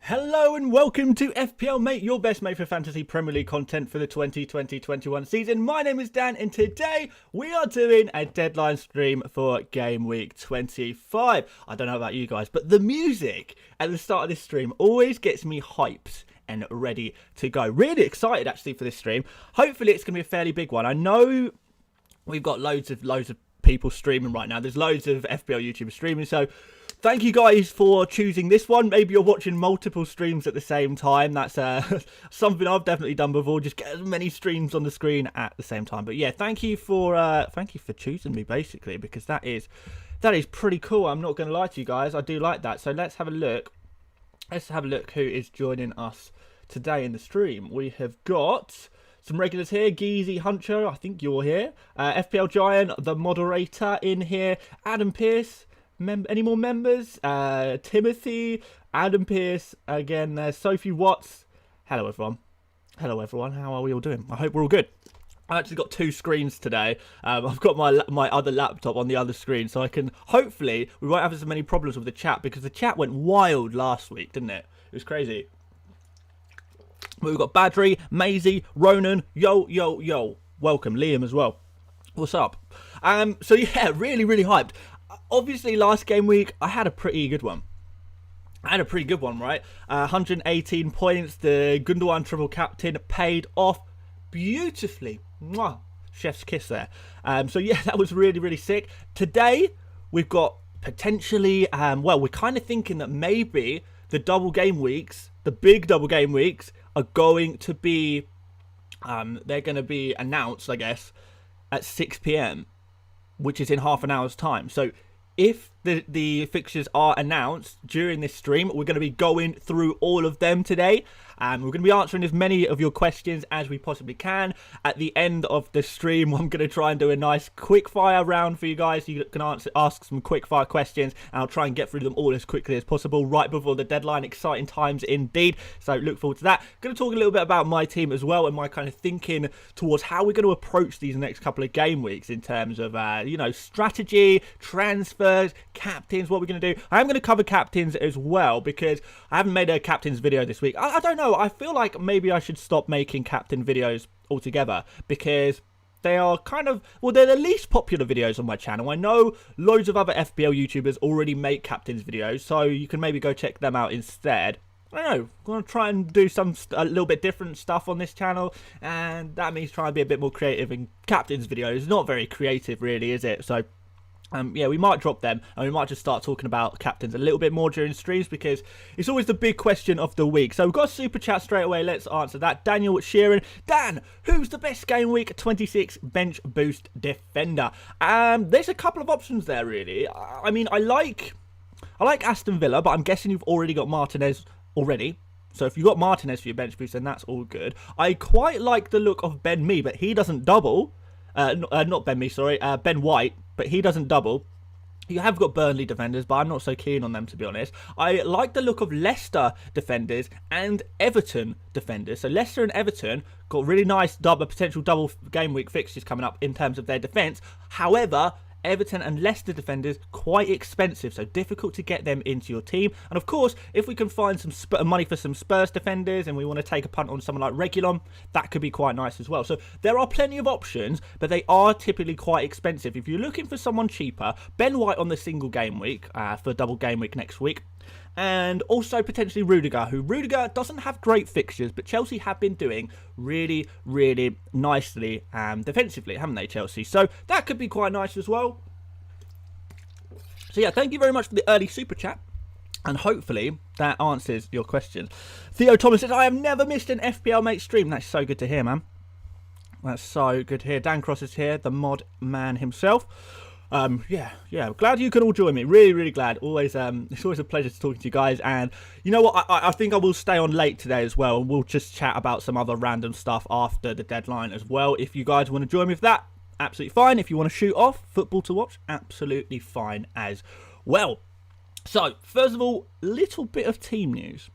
Hello and welcome to FPL Mate, your best mate for fantasy Premier League content for the 2020-21 season. My name is Dan and today we are doing a deadline stream for Gameweek 25. I don't know about you guys, but the music at the start of this stream always gets me hyped and ready to go. Really excited actually for this stream. Hopefully it's going to be a fairly big one. I know we've got loads of people streaming right now. There's loads of FPL YouTubers streaming, so thank you guys for choosing this one. Maybe you're watching multiple streams at the same time. That's something I've definitely done before. Just get as many streams on the screen at the same time. But yeah, thank you for choosing me basically, because that is pretty cool. I'm not going to lie to you guys. I do like that. So let's have a look. Let's have a look who is joining us today in the stream. We have got some regulars here. Geezy Hunter, I think you're here. FPL Giant, the moderator, in here. Adam Pearce. Any more members? Timothy, Adam Pearce, again, Sophie Watts. Hello everyone. Hello everyone. How are we all doing? I hope we're all good. I actually got two screens today. I've got my other laptop on the other screen, so I can hopefully we won't have as many problems with the chat, because the chat went wild last week, didn't it? It was crazy. But we've got Badri, Maisie, Ronan, yo. Welcome, Liam as well. What's up? So yeah, really hyped. Obviously, last game week, I had a pretty good one. Right? 118 points. The Gundogan triple captain paid off beautifully. Mwah. Chef's kiss there. So yeah, that was really sick. Today, we've got potentially, we're kind of thinking that maybe the double game weeks, the big double game weeks, are going to be, they're going to be announced, I guess, at 6 p.m, which is in half an hour's time. So if the fixtures are announced during this stream, we're going to be going through all of them today. We're going to be answering as many of your questions as we possibly can. At the end of the stream, I'm going to try and do a nice quick fire round for you guys. You can ask some quick fire questions, and I'll try and get through them all as quickly as possible right before the deadline. Exciting times indeed. So look forward to that. Going to talk a little bit about my team as well, and my kind of thinking towards how we're going to approach these next couple of game weeks in terms of strategy, transfers, captains, what we're going to do. I am going to cover captains as well, because I haven't made a captains video this week. I don't know. I feel like maybe I should stop making captain videos altogether, because they are kind of, they're the least popular videos on my channel. I know loads of other FPL YouTubers already make captains videos, so you can maybe go check them out instead. I don't know, I'm going to try and do a little bit different stuff on this channel, and that means trying to be a bit more creative in captains videos. Not very creative really, is it? So yeah, we might drop them, and we might just start talking about captains a little bit more during streams, because it's always the big question of the week. So we've got a super chat straight away. Let's answer that. Daniel Sheeran. Dan, who's the best game week 26 bench boost defender? There's a couple of options there, really. I mean, I like Aston Villa, but I'm guessing you've already got Martinez already. So if you've got Martinez for your bench boost, then that's all good. I quite like the look of Ben Mee, but he doesn't double. Not Ben Mee, sorry. Ben White, but he doesn't double. You have got Burnley defenders, but I'm not so keen on them, to be honest. I like the look of Leicester defenders and Everton defenders. So Leicester and Everton got really nice potential double game week fixtures coming up in terms of their defence. However, Everton and Leicester defenders quite expensive, so difficult to get them into your team. And of course, if we can find some money for some Spurs defenders, and we want to take a punt on someone like Reguilon, that could be quite nice as well. So there are plenty of options, but they are typically quite expensive. If you're looking for someone cheaper, Ben White on the single game week for double game week next week. And also potentially Rudiger, Rudiger doesn't have great fixtures, but Chelsea have been doing really nicely defensively, haven't they, Chelsea? So that could be quite nice as well. So yeah, thank you very much for the early super chat, and hopefully that answers your questions. Theo Thomas says, I have never missed an FPL mate stream. That's so good to hear, man. That's so good to hear. Dan Cross is here, the mod man himself. Yeah, glad you could all join me. Really glad. It's always a pleasure to talk to you guys. And you know what, I think I will stay on late today as well, and we'll just chat about some other random stuff after the deadline as well. If you guys want to join me for that, absolutely fine. If you want to shoot off football to watch, absolutely fine as well. So first of all, little bit of team news.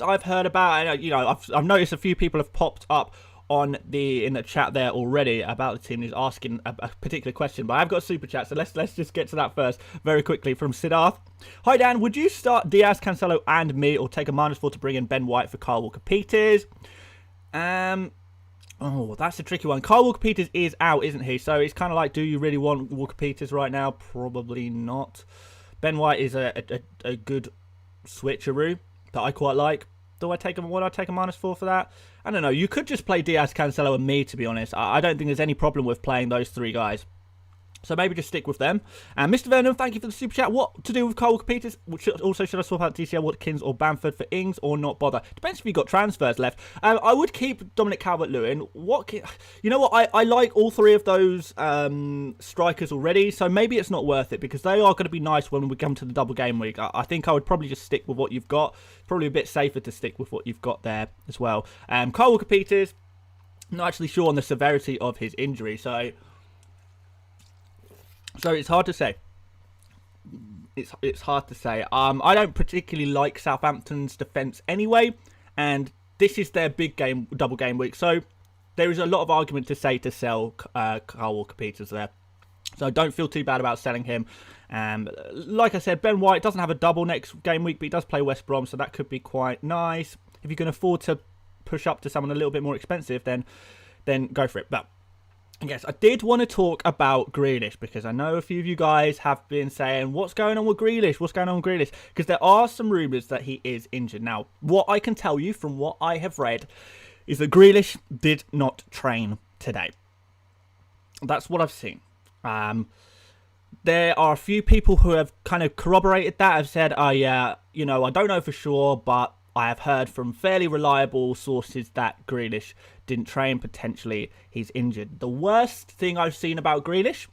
I've heard about. I've noticed a few people have popped up in the chat there already about the team. He's asking a particular question, but I've got a super chat, so let's just get to that first very quickly from Siddharth. Hi Dan, would you start Diaz, Cancelo, and me, or take a -4 to bring in Ben White for Kyle Walker-Peters? Oh, that's a tricky one. Kyle Walker-Peters is out, isn't he? So it's kind of like, do you really want Walker-Peters right now? Probably not. Ben White is a good switcheroo that I quite like. Do I take him? Would I take a -4 for that? I don't know. You could just play Diaz, Cancelo, and me, to be honest. I don't think there's any problem with playing those three guys. So maybe just stick with them. And Mr. Vernon, thank you for the super chat. What to do with Kyle Walker-Peters? Should I swap out DCL, Watkins, or Bamford for Ings, or not bother? Depends if you've got transfers left. I would keep Dominic Calvert-Lewin. You know what? I like all three of those strikers already, so maybe it's not worth it, because they are going to be nice when we come to the double game week. I think I would probably just stick with what you've got. It's probably a bit safer to stick with what you've got there as well. Kyle Walker-Peters, not actually sure on the severity of his injury, so it's hard to say. It's hard to say. I don't particularly like Southampton's defence anyway, and this is their big game, double game week. So there is a lot of argument to say to sell Kyle Walker-Peters there. So I don't feel too bad about selling him. Like I said, Ben White doesn't have a double next game week, but he does play West Brom, so that could be quite nice. If you can afford to push up to someone a little bit more expensive, then go for it. But yes, I did want to talk about Grealish, because I know a few of you guys have been saying, what's going on with Grealish? What's going on with Grealish? Because there are some rumours that he is injured. Now, what I can tell you from what I have read is that Grealish did not train today. That's what I've seen. There are a few people who have kind of corroborated that, have said, oh yeah, you know, I don't know for sure, but I have heard from fairly reliable sources that Grealish didn't train. Potentially he's injured. The worst thing I've seen about Grealish,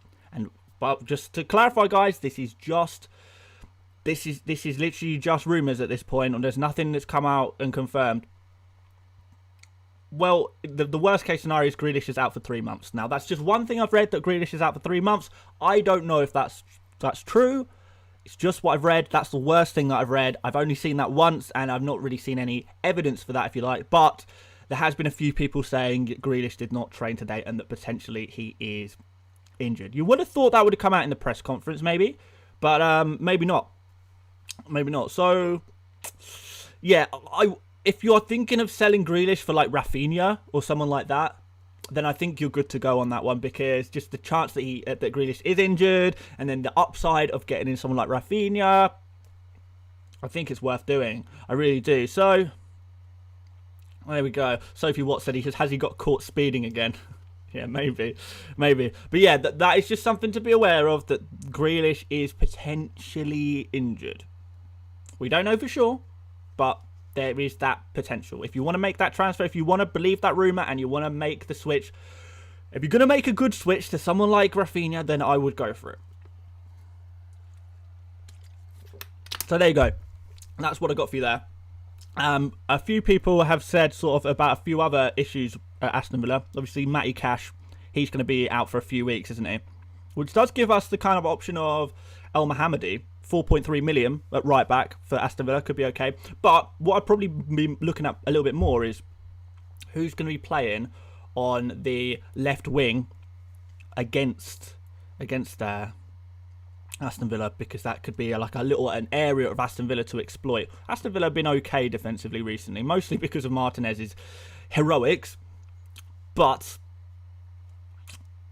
but just to clarify, guys, this is literally just rumours at this point, and there's nothing that's come out and confirmed. Well, the worst case scenario is Grealish is out for 3 months. Now, that's just one thing I've read, that Grealish is out for 3 months. I don't know if that's true. It's just what I've read. That's the worst thing that I've read. I've only seen that once, and I've not really seen any evidence for that, if you like. But there has been a few people saying Grealish did not train today and that potentially he is injured. You would have thought that would have come out in the press conference, maybe. But maybe not. Maybe not. So, yeah, if you're thinking of selling Grealish for like Rafinha or someone like that, then I think you're good to go on that one, because just the chance that that Grealish is injured, and then the upside of getting in someone like Rafinha, I think it's worth doing. I really do. So there we go. Sophie Watts said, has he got caught speeding again? Yeah, maybe. But yeah, that is just something to be aware of, that Grealish is potentially injured. We don't know for sure, but there is that potential. If you want to make that transfer, if you want to believe that rumour and you want to make the switch, if you're going to make a good switch to someone like Rafinha, then I would go for it. So there you go. That's what I got for you there. A few people have said sort of about a few other issues at Aston Villa. Obviously, Matty Cash, he's going to be out for a few weeks, isn't he? Which does give us the kind of option of El Mohammadi. 4.3 million at right back for Aston Villa could be okay. But what I'd probably be looking at a little bit more is who's going to be playing on the left wing against Aston Villa, because that could be an area of Aston Villa to exploit. Aston Villa have been okay defensively recently, mostly because of Martinez's heroics. But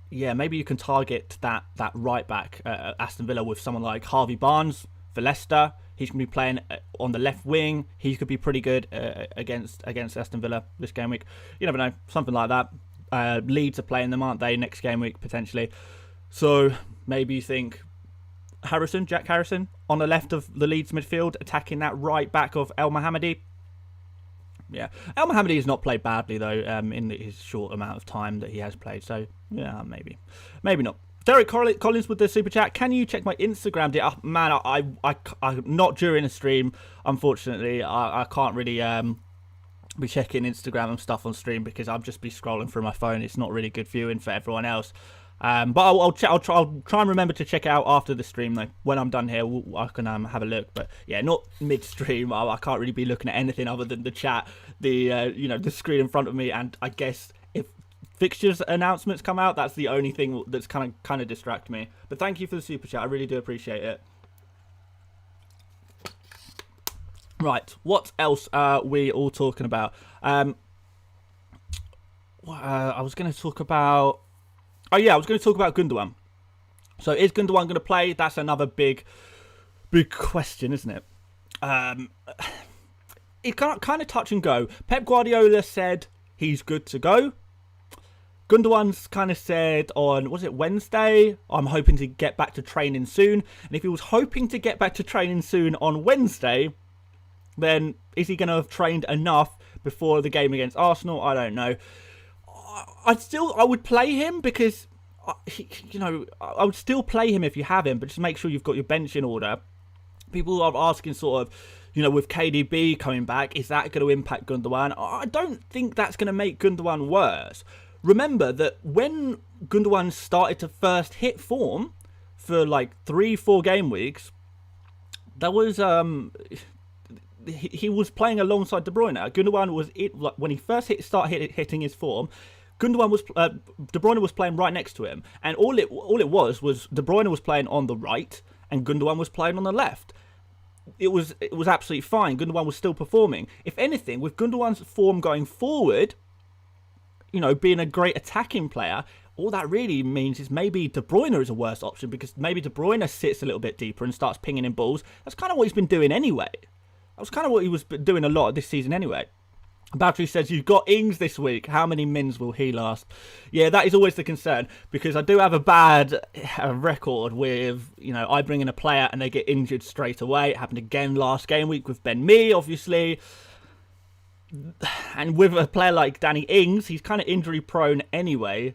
yeah, maybe you can target that right back Aston Villa with someone like Harvey Barnes for Leicester. He's going to be playing on the left wing. He could be pretty good against Aston Villa this game week. You never know, something like that. Leeds are playing them, aren't they, next game week potentially? So maybe you think Jack Harrison on the left of the Leeds midfield, attacking that right back of El Mohammadi. Yeah, El Mohammadi has not played badly though in his short amount of time that he has played. So yeah, maybe not. Derek Collins with the super chat. Can you check my Instagram? Man, I not during a stream. Unfortunately, I can't really be checking Instagram and stuff on stream, because I'll just be scrolling through my phone. It's not really good viewing for everyone else. But I'll try and remember to check it out after the stream though. When I'm done here, I can have a look. But yeah, not mid-stream. I can't really be looking at anything other than the chat, the screen in front of me, and I guess if fixtures announcements come out, that's the only thing that's kind of distract me. But thank you for the super chat. I really do appreciate it. Right, what else are we all talking about? I was going to talk about... Oh yeah, I was going to talk about Gundogan. So is Gundogan going to play? That's another big question, isn't it? It kind of touch and go. Pep Guardiola said he's good to go. Gundogan's kind of said on, was it Wednesday? I'm hoping to get back to training soon. And if he was hoping to get back to training soon on Wednesday, then is he going to have trained enough before the game against Arsenal? I don't know. I would play him because, I would still play him if you have him, but just make sure you've got your bench in order. People are asking sort of, with KDB coming back, is that going to impact Gundogan? I don't think that's going to make Gundogan worse. Remember that when Gundogan started to first hit form for like 3-4 game weeks, there was he was playing alongside De Bruyne. Gundogan was when he first started hitting his form. De Bruyne was playing right next to him, and all it was De Bruyne was playing on the right and Gundogan was playing on the left. It was absolutely fine. Gundogan was still performing. If anything, with Gundogan's form going forward, being a great attacking player, all that really means is maybe De Bruyne is a worse option, because maybe De Bruyne sits a little bit deeper and starts pinging in balls. That's kind of what he's been doing anyway. That was kind of what he was doing a lot of this season anyway. Battery says, you've got Ings this week. How many mins will he last? Yeah, that is always the concern, because I do have a bad record with, I bring in a player and they get injured straight away. It happened again last game week with Ben Mee, obviously. And with a player like Danny Ings, he's kind of injury prone anyway.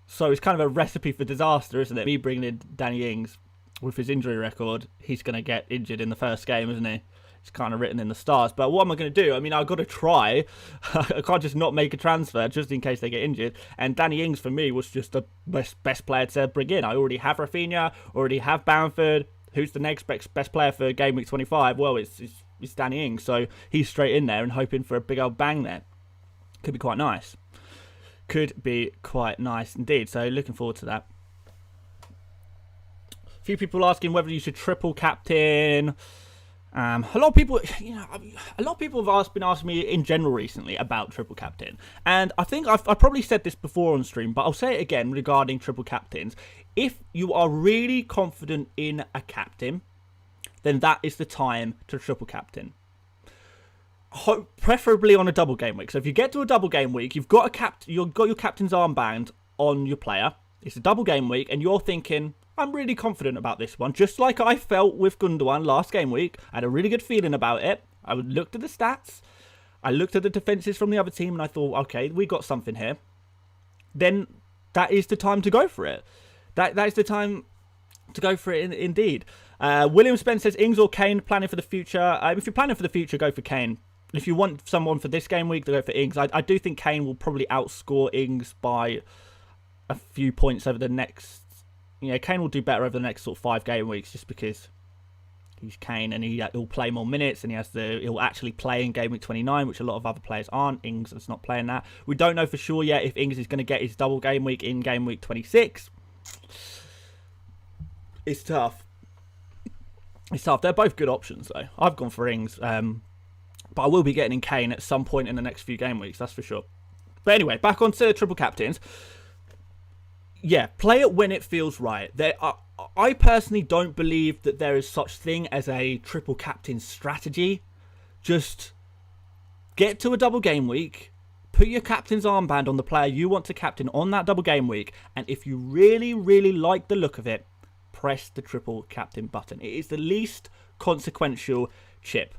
So it's kind of a recipe for disaster, isn't it? Me bringing in Danny Ings with his injury record, he's going to get injured in the first game, isn't he? It's kind of written in the stars. But what am I going to do? I mean, I've got to try. I can't just not make a transfer just in case they get injured. And Danny Ings, for me, was just the best player to bring in. I already have Rafinha, already have Bamford. Who's the next best player for Game Week 25? Well, it's Danny Ings. So he's straight in there and hoping for a big old bang there. Could be quite nice. Could be quite nice indeed. So looking forward to that. A few people asking whether you should triple captain. A lot of people, have been asking me in general recently about triple captain, and I think I've probably said this before on stream, but I'll say it again regarding triple captains. If you are really confident in a captain, then that is the time to triple captain. Preferably on a double game week. So if you get to a double game week, you've got your captain's armband on your player. It's a double game week, and you're thinking, I'm really confident about this one. Just like I felt with Gundogan last game week. I had a really good feeling about it. I looked at the stats. I looked at the defences from the other team and I thought, okay, we got something here. Then that is the time to go for it. That is the time to go for it indeed. William Spence says, Ings or Kane planning for the future? If you're planning for the future, go for Kane. If you want someone for this game week, to go for Ings. I do think Kane will probably outscore Ings by a few points over the next... Kane will do better over the next sort of 5 game weeks just because he's Kane and he'll play more minutes and he'll actually play in Game Week 29, which a lot of other players aren't. Ings is not playing that. We don't know for sure yet if Ings is going to get his double game week in Game Week 26. It's tough. They're both good options though. I've gone for Ings, but I will be getting in Kane at some point in the next few game weeks, that's for sure. But anyway, back onto triple captains. Yeah, play it when it feels right. I personally don't believe that there is such thing as a triple captain strategy. Just get to a double game week, put your captain's armband on the player you want to captain on that double game week, and if you really, really like the look of it, press the triple captain button. It is the least consequential chip.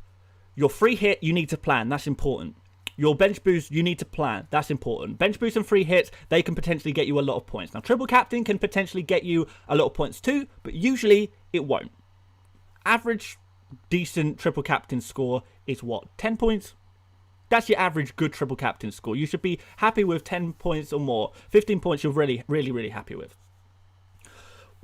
Your free hit, you need to plan. That's important. Your bench boost, you need to plan. That's important. Bench boost and free hits, they can potentially get you a lot of points. Now, triple captain can potentially get you a lot of points too, but usually it won't. Average decent triple captain score is what? 10 points? That's your average good triple captain score. You should be happy with 10 points or more. 15 points you're really, really, really happy with.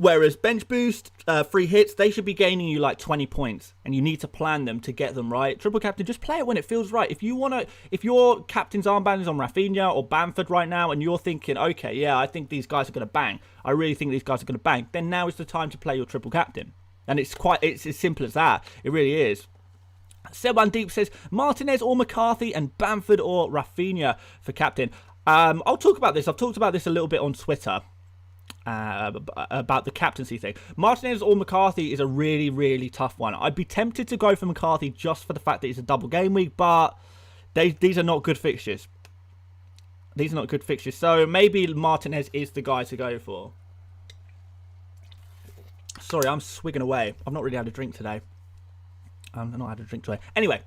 Whereas bench boost, free hits, they should be gaining you like 20 points, and you need to plan them to get them right. Triple captain, just play it when it feels right. If your captain's armband is on Rafinha or Bamford right now, and you're thinking, okay, yeah, I think these guys are going to bang. I really think these guys are going to bang. Then now is the time to play your triple captain, and it's as simple as that. It really is. Seban Deep says Martinez or McCarthy and Bamford or Rafinha for captain. I'll talk about this. I've talked about this a little bit on Twitter. About the captaincy thing. Martinez or McCarthy is a really, really tough one. I'd be tempted to go for McCarthy just for the fact that it's a double game week, but these are not good fixtures. These are not good fixtures. So maybe Martinez is the guy to go for. Sorry, I'm swigging away. I've not really had a drink today. I've not had a drink today. Anyway,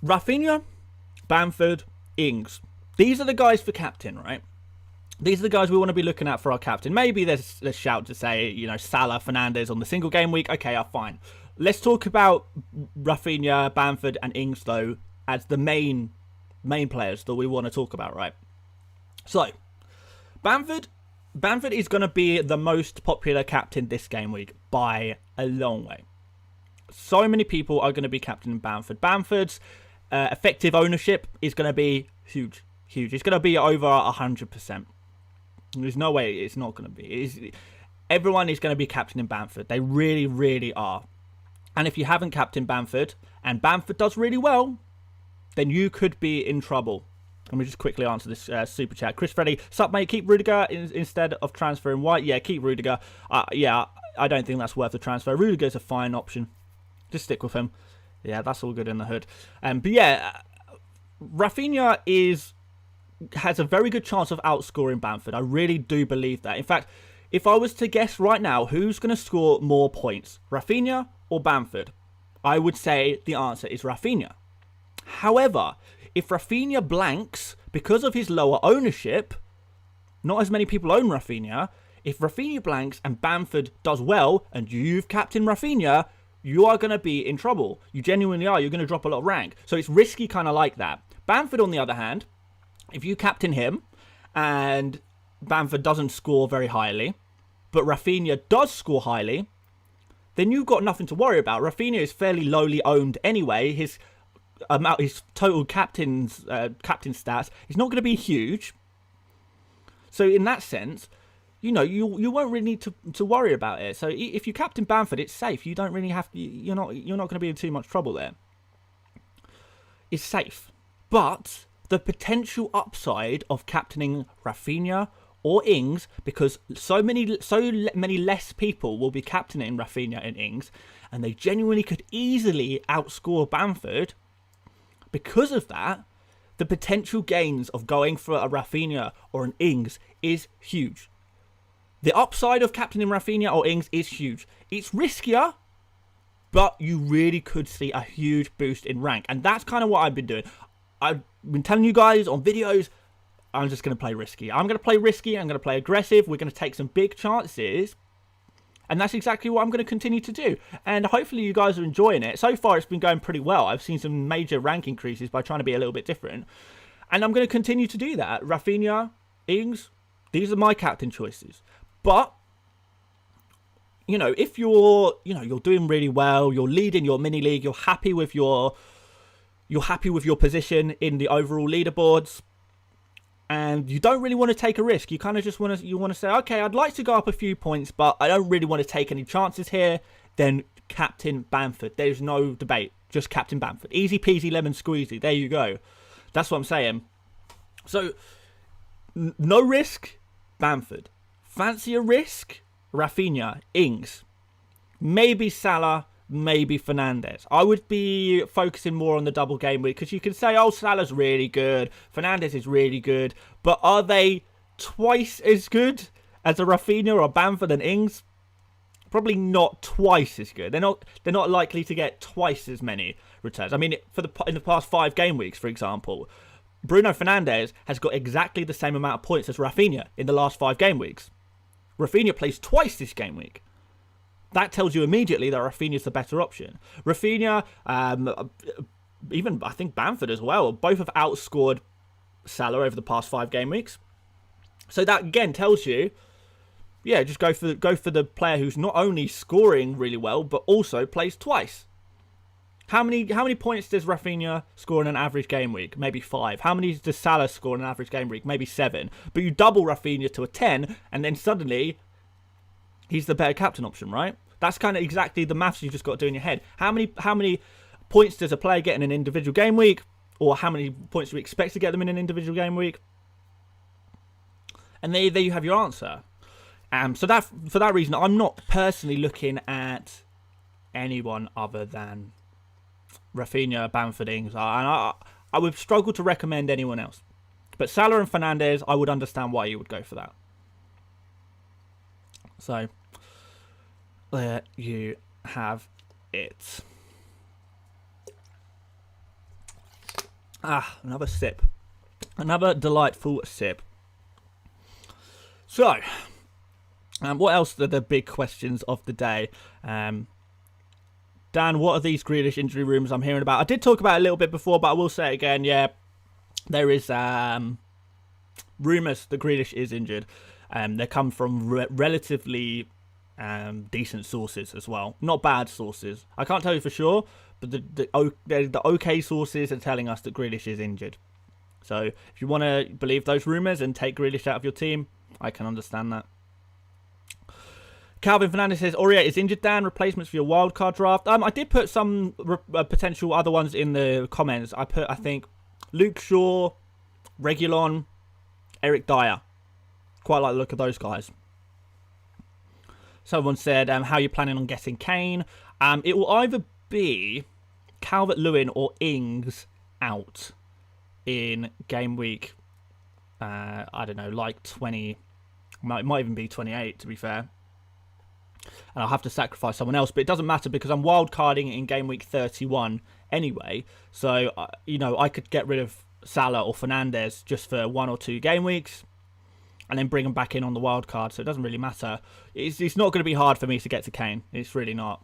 Rafinha, Bamford, Ings. These are the guys for captain, right? These are the guys we want to be looking at for our captain. Maybe there's a shout to say, Salah, Fernandes on the single game week. Okay, fine. Let's talk about Rafinha, Bamford, and Ings, though, as the main players that we want to talk about, right? So, Bamford is going to be the most popular captain this game week by a long way. So many people are going to be captaining Bamford. Bamford's effective ownership is going to be huge. It's going to be over 100%. There's no way it's not going to be. Everyone is going to be captaining Bamford. They really, really are. And if you haven't captained Bamford, and Bamford does really well, then you could be in trouble. Let me just quickly answer this super chat. Chris Freddy, sup mate, keep Rudiger instead of transferring White. Yeah, keep Rudiger. Yeah, I don't think that's worth the transfer. Rudiger's a fine option. Just stick with him. Yeah, that's all good in the hood. But yeah, Rafinha has a very good chance of outscoring Bamford. I really do believe that. In fact, if I was to guess right now who's going to score more points, Rafinha or Bamford, I would say the answer is Rafinha. However, if Rafinha blanks because of his lower ownership, not as many people own Rafinha, if Rafinha blanks and Bamford does well and you've captained Rafinha, you are going to be in trouble. You genuinely are. You're going to drop a lot of rank. So it's risky kind of like that. Bamford, on the other hand, if you captain him and Bamford doesn't score very highly, but Rafinha does score highly, then you've got nothing to worry about. Rafinha is fairly lowly owned anyway. His total captain stats is not going to be huge. So in that sense, you won't really need to worry about it. So if you captain Bamford, it's safe. You don't really have to. You're not going to be in too much trouble there. It's safe, but the potential upside of captaining Rafinha or Ings, because so many less people will be captaining Rafinha and Ings, and they genuinely could easily outscore Bamford. Because of that, the potential gains of going for a Rafinha or an Ings is huge. The upside of captaining Rafinha or Ings is huge. It's riskier, but you really could see a huge boost in rank. And that's kind of what I've been doing. I've been telling you guys on videos, I'm just going to play risky. I'm going to play risky. I'm going to play aggressive. We're going to take some big chances. And that's exactly what I'm going to continue to do. And hopefully you guys are enjoying it. So far, it's been going pretty well. I've seen some major rank increases by trying to be a little bit different. And I'm going to continue to do that. Rafinha, Ings, these are my captain choices. But, if you're doing really well, you're leading your mini league, you're happy with your position in the overall leaderboards, and you don't really want to take a risk. You kind of just want to say, okay, I'd like to go up a few points, but I don't really want to take any chances here. Then captain Bamford. There's no debate. Just captain Bamford. Easy peasy lemon squeezy. There you go. That's what I'm saying. So, no risk, Bamford. Fancy a risk, Rafinha, Ings. Maybe Salah, maybe Fernandes. I would be focusing more on the double game week, because you can say, oh, Salah's really good, Fernandes is really good, but are they twice as good as a Rafinha or Bamford and Ings? Probably not twice as good. They're not likely to get twice as many returns. I mean, in the past 5 game weeks, for example, Bruno Fernandes has got exactly the same amount of points as Rafinha in the last 5 game weeks. Rafinha plays twice this game week. That tells you immediately that Rafinha's the better option. Rafinha, even I think Bamford as well, both have outscored Salah over the past 5 game weeks. So that again tells you, yeah, just go for the player who's not only scoring really well but also plays twice. How many points does Rafinha score in an average game week? Maybe 5. How many does Salah score in an average game week? Maybe 7. But you double Rafinha to a 10, and then suddenly he's the better captain option, right? That's kind of exactly the maths you just got to do in your head. How many points does a player get in an individual game week, or how many points do we expect to get them in an individual game week? And there you have your answer. So for that reason, I'm not personally looking at anyone other than Rafinha, Bamford, Ings, and I would struggle to recommend anyone else. But Salah and Fernandes, I would understand why you would go for that. So, there you have it. Another sip. Another delightful sip. So, what else are the big questions of the day? Dan, what are these Grealish injury rumours I'm hearing about? I did talk about it a little bit before, but I will say it again. Yeah, there is rumours that Grealish is injured. They come from relatively decent sources as well. Not bad sources. I can't tell you for sure, but the okay sources are telling us that Grealish is injured. So if you want to believe those rumours and take Grealish out of your team, I can understand that. Calvin Fernandez says, Aurier is injured, Dan. Replacements for your wildcard draft. I did put some potential other ones in the comments. I think, Luke Shaw, Reguilon, Eric Dyer. Quite like the look of those guys. Someone said, how are you planning on getting Kane? It will either be Calvert-Lewin or Ings out in game week, I don't know, like 20, might even be 28 to be fair. And I'll have to sacrifice someone else, but it doesn't matter because I'm wildcarding in game week 31 anyway. So, I could get rid of Salah or Fernandes just for 1 or 2 game weeks and then bring them back in on the wildcard. So it doesn't really matter. It's not going to be hard for me to get to Kane. It's really not.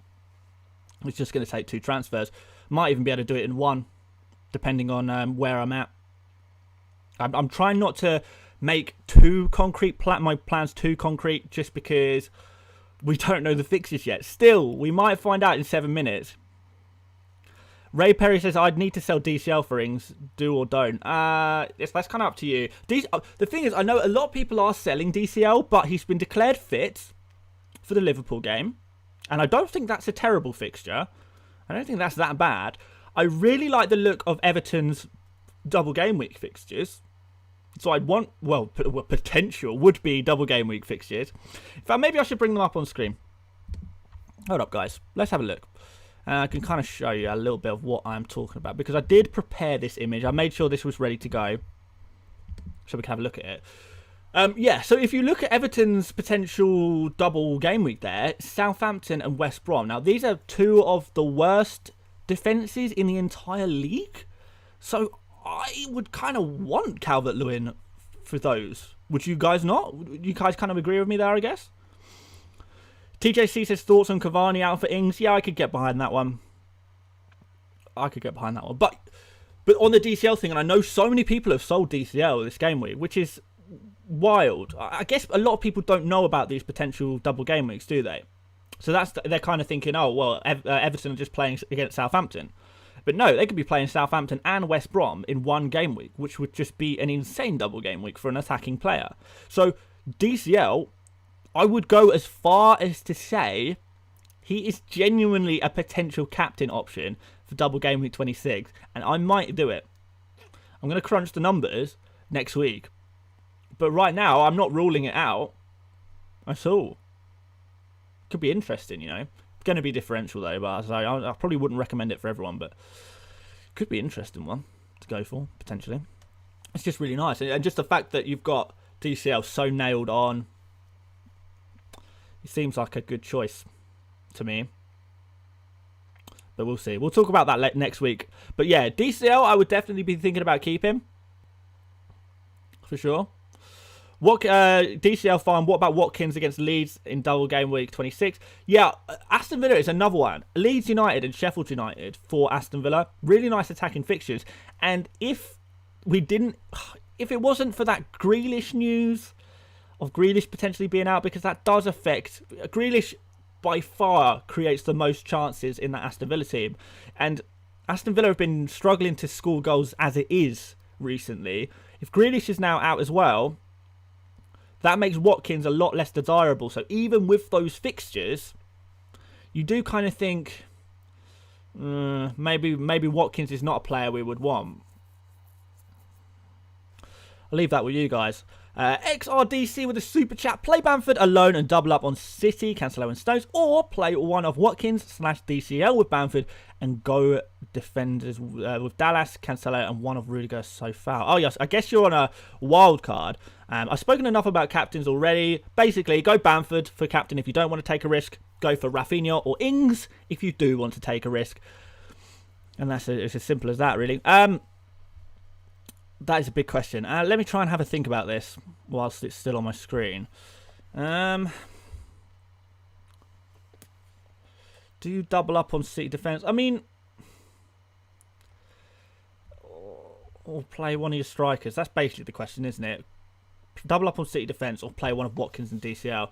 It's just going to take 2 transfers. Might even be able to do it in 1, depending on where I'm at. I'm trying not to make my plans too concrete just because we don't know the fixtures yet. Still, we might find out in 7 minutes. Ray Perry says, I'd need to sell DCL for Ings. Do or don't. That's kind of up to you. The thing is, I know a lot of people are selling DCL, but he's been declared fit for the Liverpool game. And I don't think that's a terrible fixture. I don't think that's that bad. I really like the look of Everton's double game week fixtures. So I'd want, potential would be double game week fixtures. In fact, maybe I should bring them up on screen. Hold up, guys. Let's have a look. I can kind of show you a little bit of what I'm talking about because I did prepare this image. I made sure this was ready to go so we can have a look at it. So if you look at Everton's potential double game week there, Southampton and West Brom. Now, these are 2 of the worst defences in the entire league. So I would kind of want Calvert-Lewin for those. Would you guys not? Would you guys kind of agree with me there, I guess? TJC says, thoughts on Cavani out for Ings? Yeah, I could get behind that one. But on the DCL thing, and I know so many people have sold DCL this game week, which is wild. I guess a lot of people don't know about these potential double game weeks, do they? So they're kind of thinking, Everton are just playing against Southampton. But no, they could be playing Southampton and West Brom in 1 game week, which would just be an insane double game week for an attacking player. So DCL, I would go as far as to say he is genuinely a potential captain option for double game week 26, and I might do it. I'm going to crunch the numbers next week. But right now, I'm not ruling it out. That's all. Could be interesting, Going to be differential though, but I probably wouldn't recommend it for everyone, but could be an interesting one to go for, potentially. It's just really nice. And just the fact that you've got DCL so nailed on, it seems like a good choice to me. But we'll see. We'll talk about that next week. But yeah, DCL, I would definitely be thinking about keeping. For sure. DCL fine. What about Watkins against Leeds in double game week 26? Yeah, Aston Villa is another one. Leeds United and Sheffield United for Aston Villa. Really nice attacking fixtures. And if it wasn't for that Grealish news, of Grealish potentially being out, because that does affect Grealish. By far creates the most chances in that Aston Villa team, and Aston Villa have been struggling to score goals as it is recently. If Grealish is now out as well, that makes Watkins a lot less desirable. So even with those fixtures, you do kind of think maybe Watkins is not a player we would want. I'll leave that with you guys. XRDC with a super chat. Play Bamford alone and double up on City, Cancelo and Stones, or play one of Watkins / DCL with Bamford and go defenders with Dallas, Cancelo, and one of Rudiger so far. Oh yes, I guess you're on a wild card. I've spoken enough about captains already. Basically, go Bamford for captain if you don't want to take a risk. Go for Rafinha or Ings if you do want to take a risk. And it's as simple as that, really. That is a big question. Let me try and have a think about this whilst it's still on my screen. Do you double up on City defence? I mean, or play one of your strikers. That's basically the question, isn't it? Double up on City defence or play one of Watkins and DCL.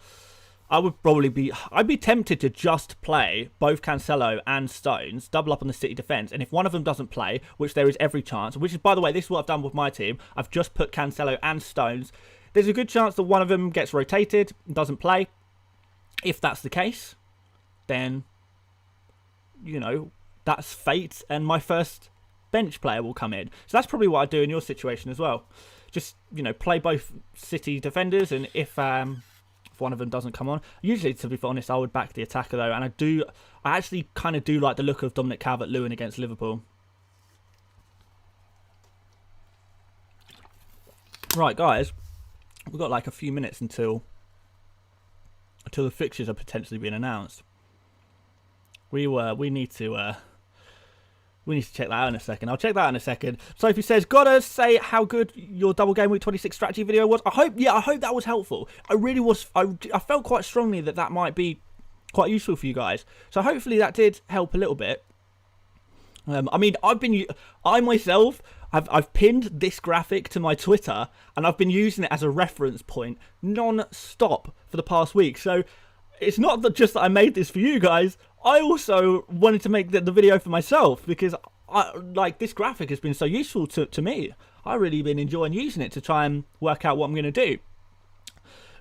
I'd be tempted to just play both Cancelo and Stones, double up on the City defence, and if one of them doesn't play, which there is every chance, which is, by the way, this is what I've done with my team. I've just put Cancelo and Stones. There's a good chance that one of them gets rotated and doesn't play. If that's the case, then, you know, that's fate, and my first bench player will come in. So that's probably what I'd do in your situation as well. Just, you know, play both City defenders, and if one of them doesn't come on, usually, to be honest, I would back the attacker though, and I actually kind of do like the look of Dominic Calvert-Lewin against Liverpool. Right, guys, we've got like a few minutes until the fixtures are potentially being announced. We need to check that out in a second. I'll check that out in a second. Sophie says, gotta say how good your double game week 26 strategy video was. I hope that was helpful. I really was. I felt quite strongly that might be quite useful for you guys. So hopefully that did help a little bit. I mean, I myself, I've pinned this graphic to my Twitter, and I've been using it as a reference point non-stop for the past week. So it's not just that I made this for you guys. I also wanted to make the video for myself, because this graphic has been so useful to me. I've really been enjoying using it to try and work out what I'm going to do.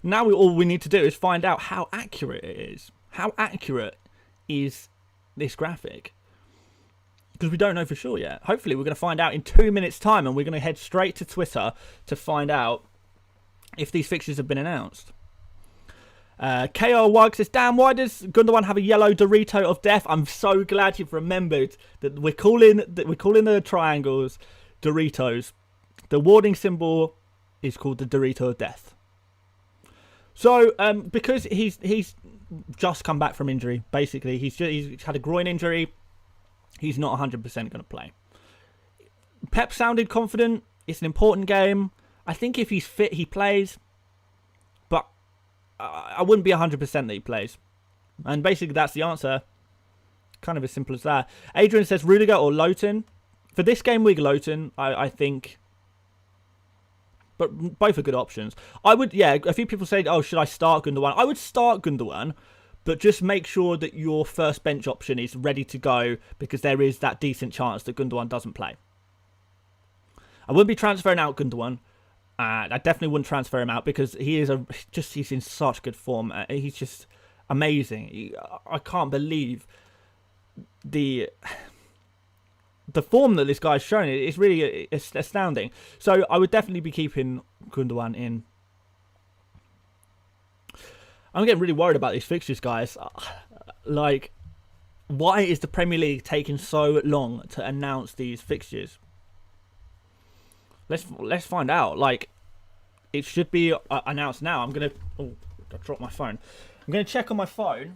Now all we need to do is find out how accurate it is. How accurate is this graphic? Because we don't know for sure yet. Hopefully we're going to find out in 2 minutes' time, and we're going to head straight to Twitter to find out if these fixtures have been announced. KR Wag says, damn, why does Gundogan have a yellow Dorito of death? I'm so glad you've remembered that we're calling the triangles Doritos. The warning symbol is called the Dorito of death. So, because he's just come back from injury, basically, he's had a groin injury. He's not 100% going to play. Pep sounded confident. It's an important game. I think if he's fit, he plays. But I wouldn't be 100% that he plays. And basically that's the answer. Kind of as simple as that. Adrian says Rudiger or Lowton. For this game week, Lowton, I think. But both are good options. I would, a few people say, oh, should I start Gundogan? I would start Gundogan, but just make sure that your first bench option is ready to go, because there is that decent chance that Gundogan doesn't play. I wouldn't be transferring out Gundogan. I definitely wouldn't transfer him out, because he's in such good form. He's just amazing. I can't believe the form that this guy's shown. It's really astounding. So I would definitely be keeping Gundogan in. I'm getting really worried about these fixtures, guys. Like, why is the Premier League taking so long to announce these fixtures? Let's find out. Like, it should be announced now. I dropped my phone. I'm gonna check on my phone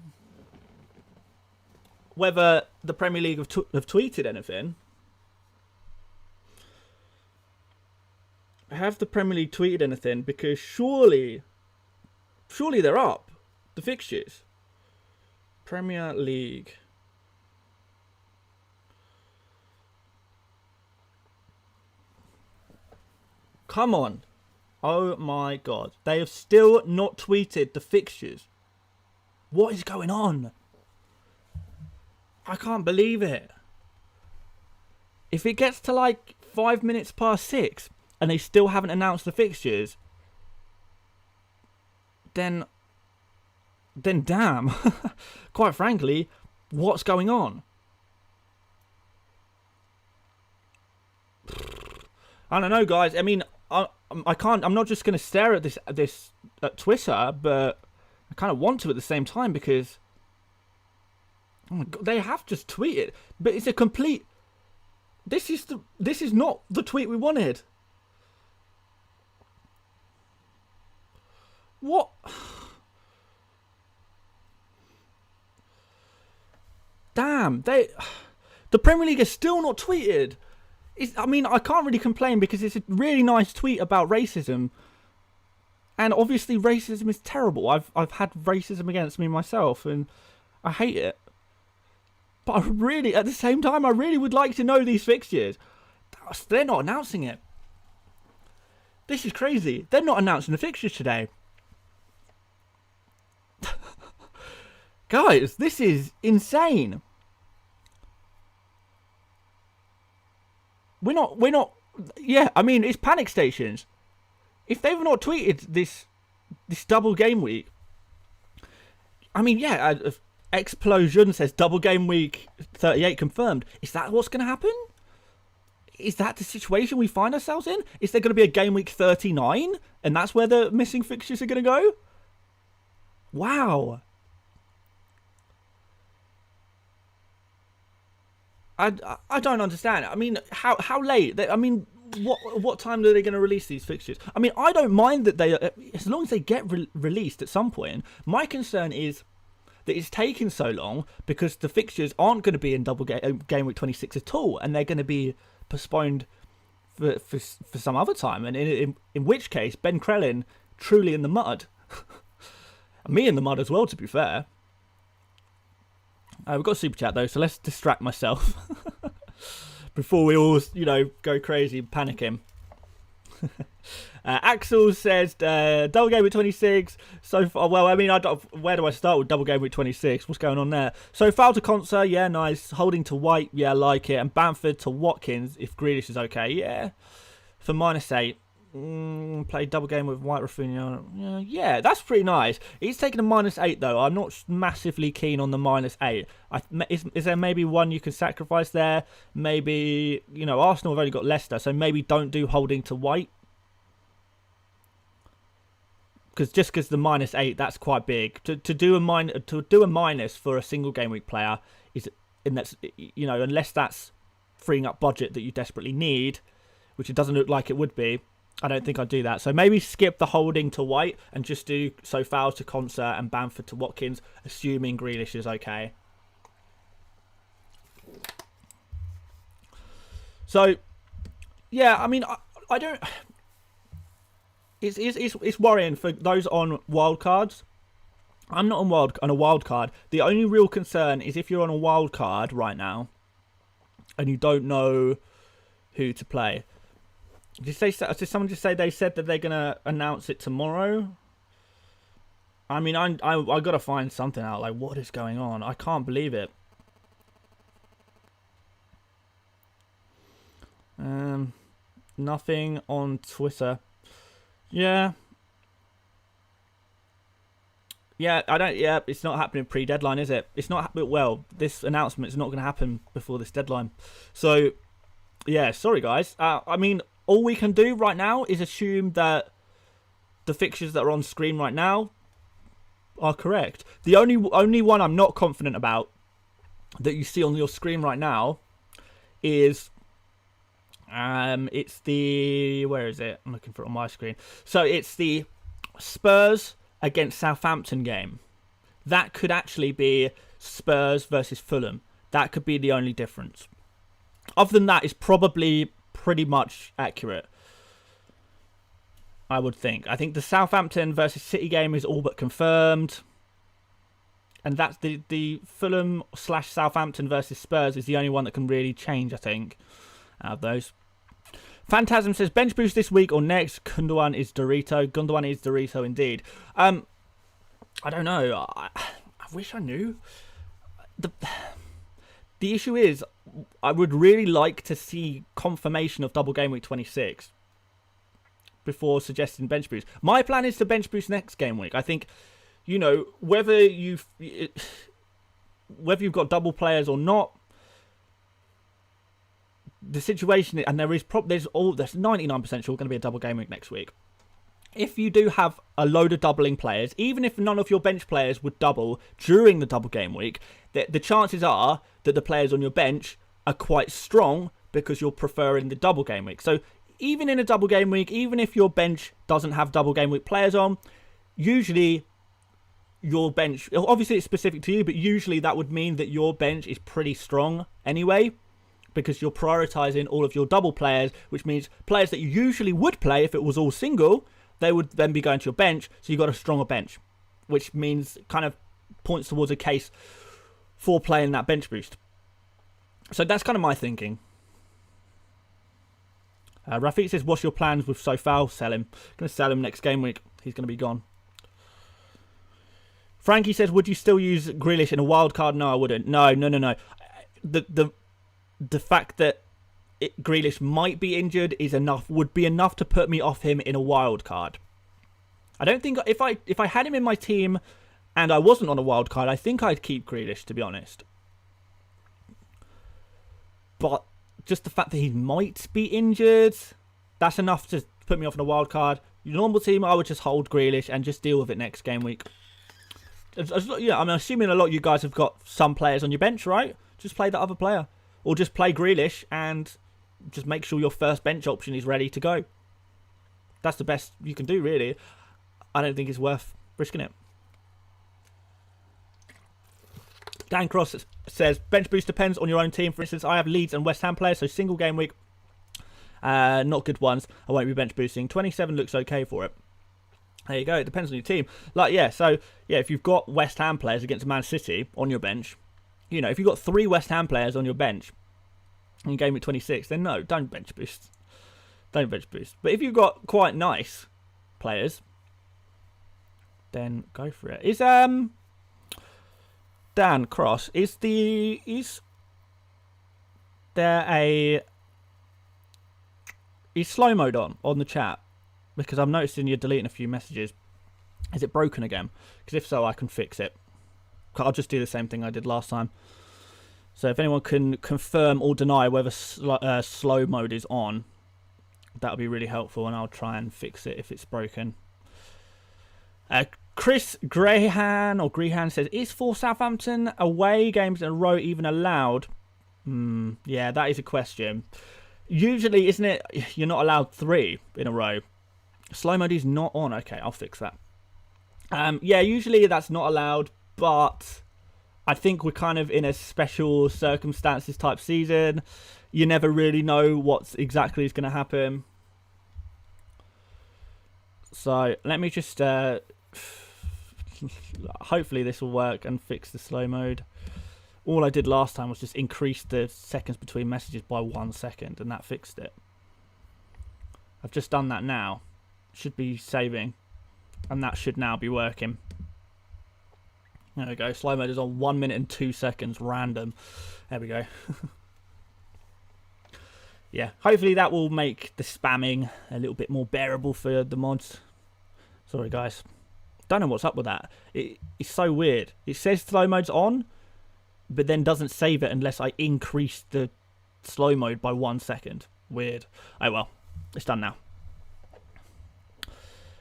whether the Premier League have tweeted anything. Have the Premier League tweeted anything? Because surely they're up. The fixtures. Premier League. Come on. Oh my god. They have still not tweeted the fixtures. What is going on? I can't believe it. If it gets to like 5 minutes past 6 and they still haven't announced the fixtures, then damn. Quite frankly, what's going on? I don't know, guys. I mean, I can't. I'm not just going to stare at this at Twitter, but I kind of want to at the same time because oh my god, they have just tweeted, but it's a complete. This is not the tweet we wanted. What? Damn, the Premier League is still not tweeted. I mean, I can't really complain because it's a really nice tweet about racism. And obviously racism is terrible. I've had racism against me myself and I hate it. But I really, at the same time, I really would like to know these fixtures. They're not announcing it. This is crazy. They're not announcing the fixtures today. Guys, this is insane. We're not, yeah, I mean, it's panic stations. If they've not tweeted this double game week, I mean, yeah, Explosion says double game week 38 confirmed. Is that what's going to happen? Is that the situation we find ourselves in? Is there going to be a game week 39? And that's where the missing fixtures are going to go? Wow. I don't understand. I mean, how late? I mean, what time are they going to release these fixtures? I mean, I don't mind that they, as long as they get released at some point. My concern is that it's taking so long because the fixtures aren't going to be in double game week 26 at all, and they're going to be postponed for some other time. And in which case, Ben Crellin truly in the mud. Me in the mud as well, to be fair. We've got a super chat though, so let's distract myself before we all, go crazy and panicking. Axel says double game week 26 so far. Well, I mean, where do I start with double game week 26? What's going on there? So foul to Concert, yeah, nice. Holding to White, yeah, like it. And Bamford to Watkins, if Grealish is okay, yeah. For -8. Play double game with White, Rafinha. Yeah, that's pretty nice. He's taking a -8 though. I'm not massively keen on the -8. Is there maybe one you can sacrifice there? Maybe, Arsenal have only got Leicester, so maybe don't do Holding to White. Because the -8, that's quite big. To do a minus for a single game week player is, and that's unless that's freeing up budget that you desperately need, which it doesn't look like it would be. I don't think I'd do that. So maybe skip the Holding to White and just do fouls to Concert and Bamford to Watkins, assuming Grealish is okay. So, yeah, I mean, I don't. It's worrying for those on wildcards. I'm not on a wild card. The only real concern is if you're on a wild card right now and you don't know who to play. Did someone just say they said that they're gonna announce it tomorrow? I mean, I gotta find something out. Like, what is going on? I can't believe it. Nothing on Twitter. Yeah, I don't. Yeah, it's not happening pre-deadline, is it? It's not. Well, this announcement is not going to happen before this deadline. So, yeah, sorry guys. I mean, all we can do right now is assume that the fixtures that are on screen right now are correct. The only one I'm not confident about that you see on your screen right now is it's the, where is it? I'm looking for it on my screen. So it's the Spurs against Southampton game. That could actually be Spurs versus Fulham. That could be the only difference. Other than that, it's probably pretty much accurate, I would think. I think the Southampton versus City game is all but confirmed. And that's the Fulham / Southampton versus Spurs is the only one that can really change, I think, out of those. Phantasm says, bench boost this week or next. Gundogan is Dorito. Gundogan is Dorito indeed. I don't know. I wish I knew. The issue is, I would really like to see confirmation of double game week 26 before suggesting bench boost. My plan is to bench boost next game week. I think, whether you've got double players or not, the situation, and there's 99% sure going to be a double game week next week. If you do have a load of doubling players, even if none of your bench players would double during the double game week, the chances are that the players on your bench are quite strong because you're preferring the double game week. So even in a double game week, even if your bench doesn't have double game week players on, usually your bench, obviously it's specific to you, but usually that would mean that your bench is pretty strong anyway, because you're prioritizing all of your double players, which means players that you usually would play if it was all single, they would then be going to your bench, so you've got a stronger bench, which means kind of points towards a case for playing that bench boost. So that's kind of my thinking. Rafik says, what's your plans with Sofal? Sell him. Going to sell him next game week. He's going to be gone. Frankie says, would you still use Grealish in a wild card? No, I wouldn't. No. The fact that Grealish might be injured would be enough to put me off him in a wild card. I don't think if I had him in my team and I wasn't on a wild card, I think I'd keep Grealish, to be honest. But just the fact that he might be injured, that's enough to put me off in a wild card. Your normal team, I would just hold Grealish and just deal with it next game week. Yeah, I'm assuming a lot of you guys have got some players on your bench, right? Just play that other player. Or just play Grealish and just make sure your first bench option is ready to go. That's the best you can do, really. I don't think it's worth risking it. Dan Cross says, bench boost depends on your own team. For instance, I have Leeds and West Ham players, so single game week. Not good ones. I won't be bench boosting. 27 looks okay for it. There you go. It depends on your team. If you've got West Ham players against Man City on your bench, if you've got 3 West Ham players on your bench in game week 26, then no, don't bench boost. Don't bench boost. But if you've got quite nice players, then go for it. Is Dan Cross, is slow mode on the chat? Because I'm noticing you're deleting a few messages. Is it broken again? Because if so, I can fix it. I'll just do the same thing I did last time. So if anyone can confirm or deny whether slow mode is on, that would be really helpful, and I'll try and fix it if it's broken. Chris Grehan says, is 4 Southampton away games in a row even allowed? Yeah, that is a question. Usually, isn't it, you're not allowed 3 in a row. Slow mode is not on. Okay, I'll fix that. Yeah, usually that's not allowed, but I think we're kind of in a special circumstances type season. You never really know what exactly is going to happen. So let me just hopefully this will work and fix the slow mode. All I did last time was just increase the seconds between messages by 1 second, and that fixed it. I've just done that now. Should be saving, and that should now be working. There we go. Slow mode is on 1 minute and 2 seconds, random. There we go. Yeah, hopefully that will make the spamming a little bit more bearable for the mods. Sorry, guys. Don't know what's up with that. It's so weird. It says slow mode's on, but then doesn't save it unless I increase the slow mode by 1 second. Weird. Oh well, it's done now.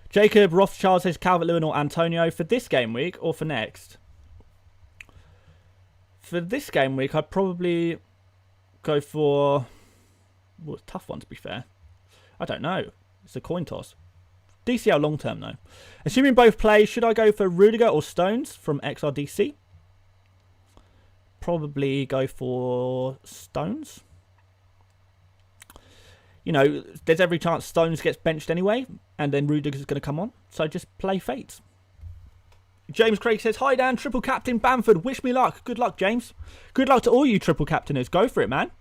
Jacob Rothschild says Calvert-Lewin or Antonio for this game week or for next? For this game week, I'd probably go for... Well, it's a tough one, to be fair. I don't know. It's a coin toss. DCL long term, though. Assuming both play, should I go for Rudiger or Stones from XRDC? Probably go for Stones. There's every chance Stones gets benched anyway, and then Rudiger's going to come on. So just play fates. James Craig says, hi Dan, triple captain Bamford. Wish me luck. Good luck, James. Good luck to all you triple captainers. Go for it, man.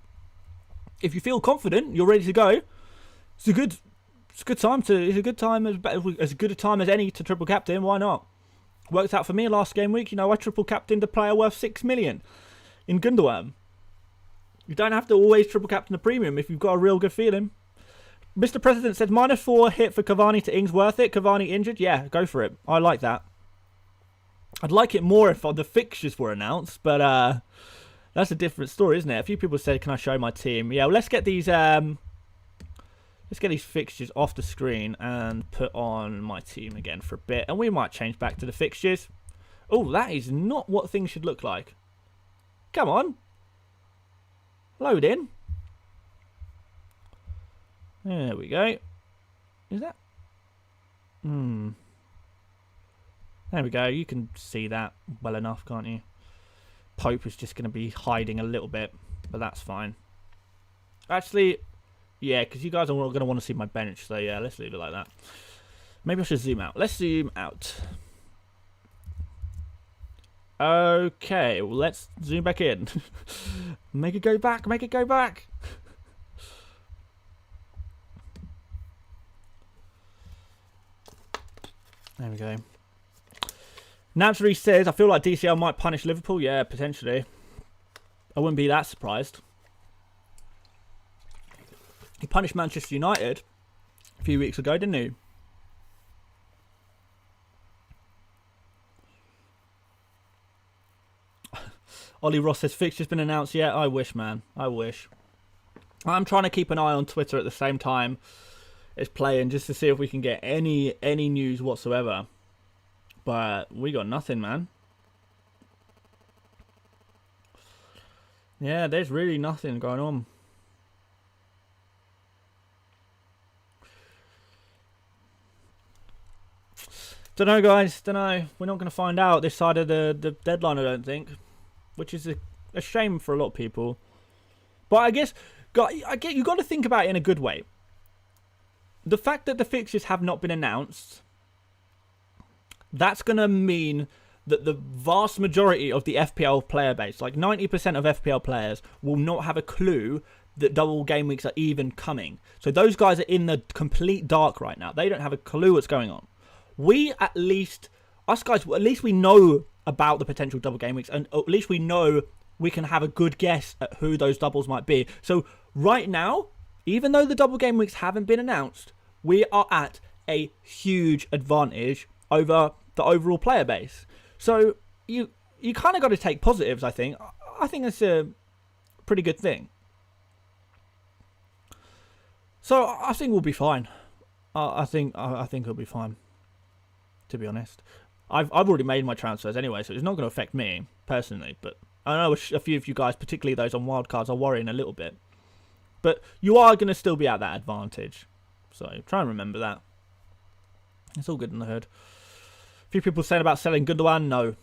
If you feel confident, you're ready to go, it's a good time as good a time as any to triple captain. Why not? Worked out for me last game week. I triple captained a player worth 6 million in Gundogan. You don't have to always triple captain a premium if you've got a real good feeling. Mr. President said -4 hit for Cavani to Ings, worth it. Cavani injured, yeah, go for it. I like that. I'd like it more if the fixtures were announced, but that's a different story, isn't it? A few people said, "Can I show my team?" Yeah, well, let's get these fixtures off the screen and put on my team again for a bit, and we might change back to the fixtures. Oh, that is not what things should look like. Come on, load in. There we go. Is that? There we go. You can see that well enough, can't you? Pope is just going to be hiding a little bit, but that's fine. Actually, yeah, because you guys are going to want to see my bench, so yeah, let's leave it like that. Maybe I should zoom out. Let's zoom out. Okay, well, let's zoom back in. Make it go back. Make it go back. There we go. Naturally says, I feel like DCL might punish Liverpool. Yeah, potentially. I wouldn't be that surprised. He punished Manchester United a few weeks ago, didn't he? Ollie Ross says, fixture's been announced yet? I wish, man. I wish. I'm trying to keep an eye on Twitter at the same time as playing, just to see if we can get any news whatsoever. But we got nothing, man. Yeah, there's really nothing going on. Don't know, guys. Don't know. We're not going to find out this side of the deadline, I don't think. Which is a shame for a lot of people. But I guess you got to think about it in a good way. The fact that the fixtures have not been announced, that's going to mean that the vast majority of the FPL player base, like 90% of FPL players, will not have a clue that double game weeks are even coming. So those guys are in the complete dark right now. They don't have a clue what's going on. Us guys, at least we know about the potential double game weeks, and at least we know we can have a good guess at who those doubles might be. So right now, even though the double game weeks haven't been announced, we are at a huge advantage over the overall player base. So you kind of got to take positives, I think. I think that's a pretty good thing. So I think we'll be fine. I think it'll be fine, to be honest. I've already made my transfers anyway, so it's not going to affect me personally. But I know a few of you guys, particularly those on wildcards, are worrying a little bit. But you are going to still be at that advantage. So try and remember that. It's all good in the hood. A few people saying about selling Gundogan. No.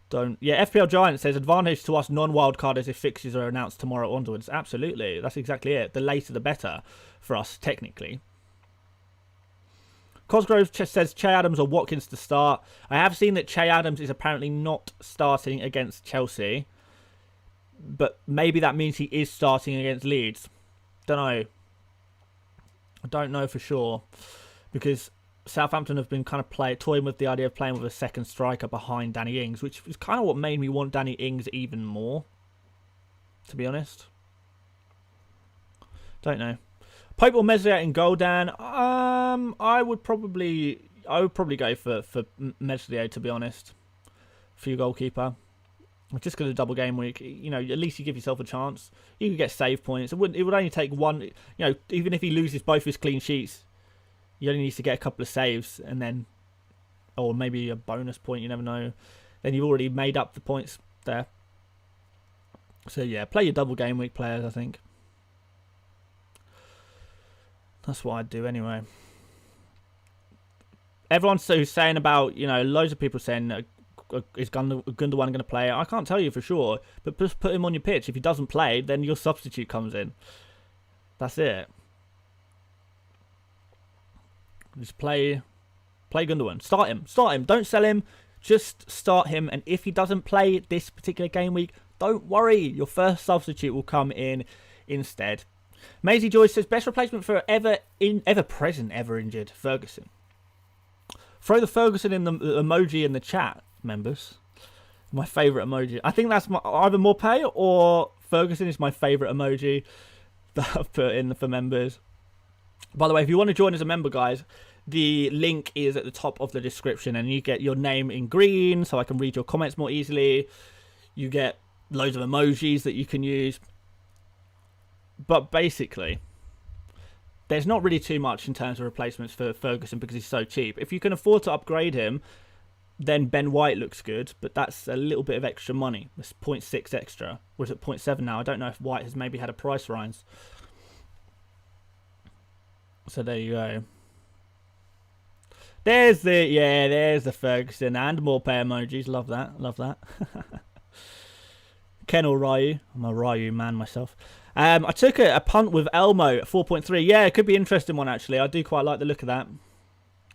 Don't. Yeah, FPL Giant says advantage to us non-wildcarders if fixtures are announced tomorrow onwards. Absolutely. That's exactly it. The later the better for us, technically. Cosgrove says Che Adams or Watkins to start. I have seen that Che Adams is apparently not starting against Chelsea. But maybe that means he is starting against Leeds. Don't know. I don't know for sure. Because Southampton have been kind of toying with the idea of playing with a second striker behind Danny Ings, which is kind of what made me want Danny Ings even more, to be honest. Don't know. Pope or Meslier in goal, Dan? I would probably go for Meslier, to be honest, for your goalkeeper. Just because of double game week, at least you give yourself a chance. You could get save points. It would only take one. Even if he loses both his clean sheets, he only needs to get a couple of saves, and then, or maybe a bonus point. You never know. Then you've already made up the points there. So yeah, play your double game week players, I think. That's what I'd do anyway. Everyone's saying about, loads of people saying, is Gundogan going to play? I can't tell you for sure, but just put him on your pitch. If he doesn't play, then your substitute comes in. That's it. Just play Gundogan. Start him. Don't sell him. Just start him. And if he doesn't play this particular game week, don't worry. Your first substitute will come in instead. Maisie Joyce says best replacement for ever present, ever injured Ferguson. Throw the Ferguson in the emoji in the chat, members. My favourite emoji. I think that's either Morpay or Ferguson is my favourite emoji that I've put in for members. By the way, if you want to join as a member, guys, the link is at the top of the description, and you get your name in green so I can read your comments more easily. You get loads of emojis that you can use. But basically, there's not really too much in terms of replacements for Ferguson because he's so cheap. If you can afford to upgrade him, then Ben White looks good, but that's a little bit of extra money. It's 0.6 extra. Or is it 0.7 now? I don't know if White has maybe had a price rise. So there you go. There's the Ferguson and more pay emojis. Love that. Love that. Ken or Ryu. I'm a Ryu man myself. I took a punt with Elmo at 4.3. Yeah, it could be an interesting one, actually. I do quite like the look of that.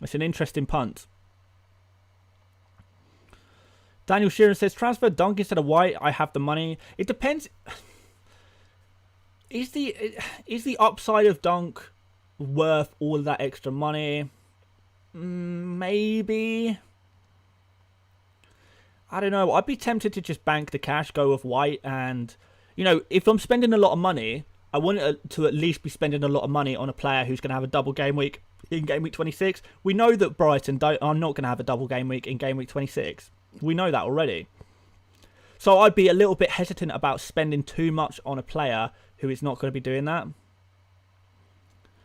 It's an interesting punt. Daniel Sheeran says, transfer Dunk instead of White. I have the money. It depends. Is the upside of Dunk worth all of that extra money? Maybe. I don't know. I'd be tempted to just bank the cash, go with White, and, you know, if I'm spending a lot of money, I want to at least be spending a lot of money on a player who's going to have a double game week in game week 26. We know that Brighton are not going to have a double game week in game week 26. We know that already. So I'd be a little bit hesitant about spending too much on a player who is not going to be doing that.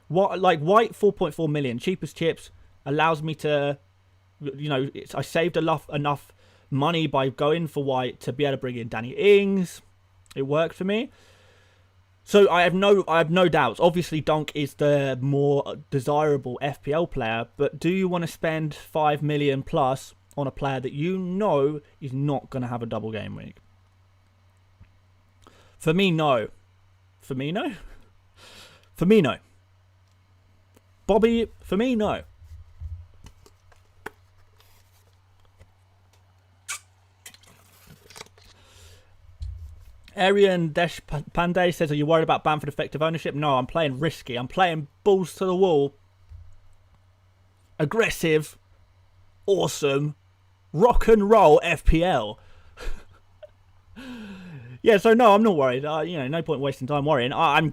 Like White, 4.4 million, cheap as chips, allows me to, you know, I saved enough money by going for White to be able to bring in Danny Ings. It worked for me. So I have no doubts. Obviously, Dunk is the more desirable FPL player, but do you want to spend 5 million plus on a player that you know is not going to have a double game week? For me, no. Firmino? Firmino. Bobby, for me, no. Arian Desh Pandey says, are you worried about Bamford effective ownership? No, I'm playing risky. I'm playing balls to the wall. Aggressive. Awesome. Rock and roll FPL. Yeah, so no, I'm not worried. You know, no point wasting time worrying. I'm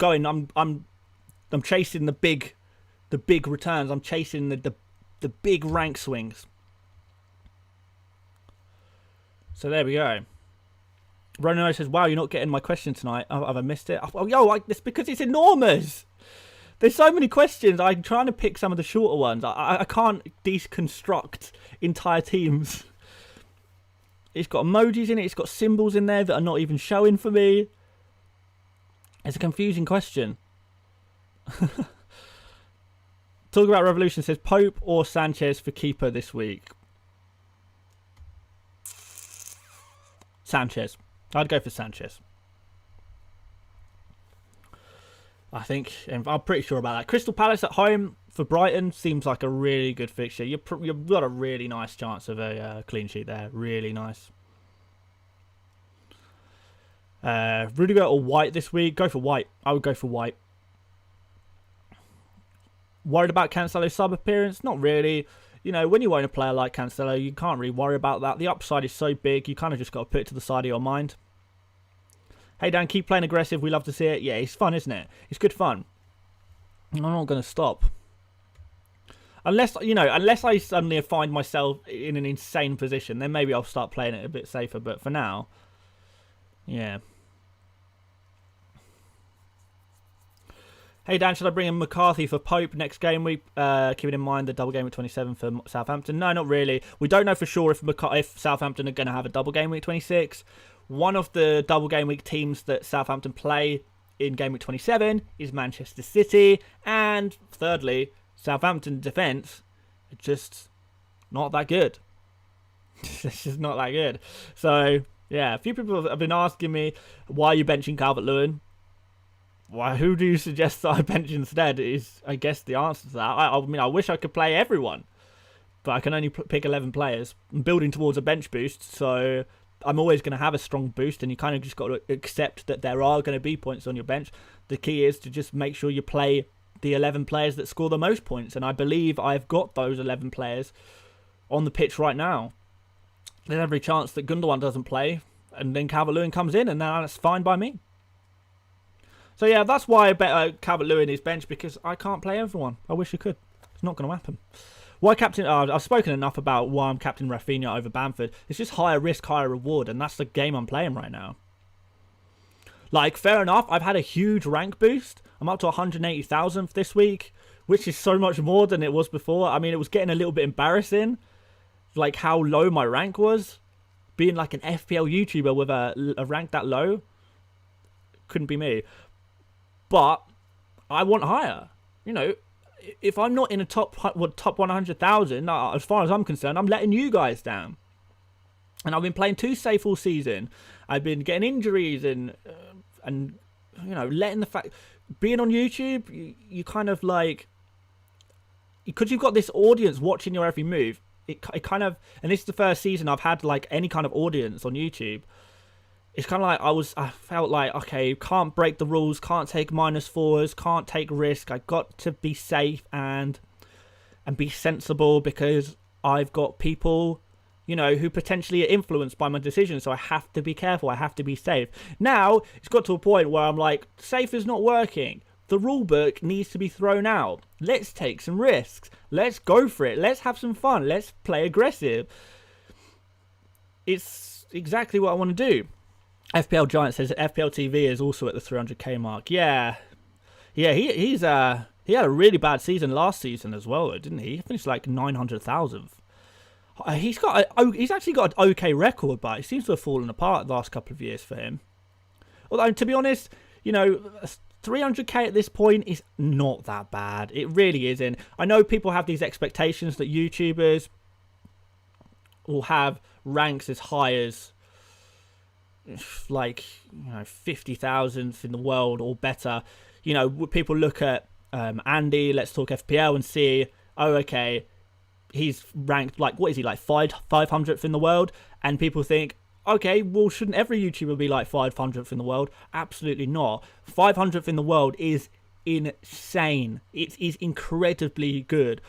chasing the big returns. I'm chasing the big rank swings. So there we go. Ronaldo says, wow, you're not getting my question tonight. Have I missed it? Oh, yo, it's because it's enormous. There's so many questions. I'm trying to pick some of the shorter ones. I can't deconstruct entire teams. It's got emojis in it. It's got symbols in there that are not even showing for me. It's a confusing question. Talk about Revolution says, Pope or Sanchez for keeper this week? Sanchez. I'd go for Sanchez. I think, and I'm pretty sure about that. Crystal Palace at home for Brighton seems like a really good fixture. You've got a really nice chance of a clean sheet there. Really nice. Rudiger or White this week? Go for White. I would go for White. Worried about Cancelo's sub appearance? Not really. You know, when you own a player like Cancelo, you can't really worry about that. The upside is so big, you kind of just got to put it to the side of your mind. Hey Dan, keep playing aggressive. We love to see it. Yeah, it's fun, isn't it? It's good fun. I'm not going to stop. Unless I suddenly find myself in an insane position, then maybe I'll start playing it a bit safer. But for now, yeah. Hey Dan, should I bring in McCarthy for Pope next game week? Keeping in mind the double game week 27 for Southampton. No, not really. We don't know for sure if Southampton are going to have a double game week 26. One of the double game week teams that Southampton play in game week 27 is Manchester City. And thirdly, Southampton defence is just not that good. It's just not that good. So, yeah, a few people have been asking me, why are you benching Calvert-Lewin? Why? Who do you suggest that I bench instead? Is, I guess, the answer to that. I mean, I wish I could play everyone, but I can only pick 11 players. I'm building towards a bench boost, so I'm always going to have a strong boost, and you kind of just got to accept that there are going to be points on your bench. The key is to just make sure you play the 11 players that score the most points, and I believe I've got those 11 players on the pitch right now. There's every chance that Gundogan doesn't play, and then Calvert-Lewin comes in, and that's fine by me. So yeah, that's why I bet Calvert-Lewin is bench, because I can't play everyone. I wish I could. It's not going to happen. Why captain? I've spoken enough about why I'm captain Rafinha over Bamford. It's just higher risk, higher reward, and that's the game I'm playing right now. Like, fair enough, I've had a huge rank boost. I'm up to 180,000 this week, which is so much more than it was before. I mean, it was getting a little bit embarrassing, like how low my rank was. Being like an FPL YouTuber with a rank that low, couldn't be me. But I want higher. You know, if I'm not in a top 100,000, as far as I'm concerned, I'm letting you guys down. And I've been playing too safe all season. I've been getting injuries and you know, letting the fact being on YouTube, you kind of like, because you've got this audience watching your every move. It kind of, and this is the first season I've had like any kind of audience on YouTube. It's kind of like I felt like, okay, can't break the rules, can't take -4s, can't take risk. I got to be safe and be sensible, because I've got people, you know, who potentially are influenced by my decisions. So I have to be careful. I have to be safe. Now it's got to a point where I'm like, safe is not working. The rule book needs to be thrown out. Let's take some risks. Let's go for it. Let's have some fun. Let's play aggressive. It's exactly what I want to do. FPL Giant says that FPL TV is also at the 300k mark. Yeah, he had a really bad season last season as well, didn't he? He finished like 900,000th. He's actually got an okay record, but it seems to have fallen apart the last couple of years for him. Although, to be honest, you know, 300k at this point is not that bad. It really isn't. I know people have these expectations that YouTubers will have ranks as high as, like, you know, 50,000th in the world or better. You know, people look at Andy, Let's Talk FPL, and see, oh, okay, he's ranked, like, what is he, like 500th in the world? And people think, okay, well, shouldn't every YouTuber be like 500th in the world? Absolutely not. 500th in the world is insane. It is incredibly good.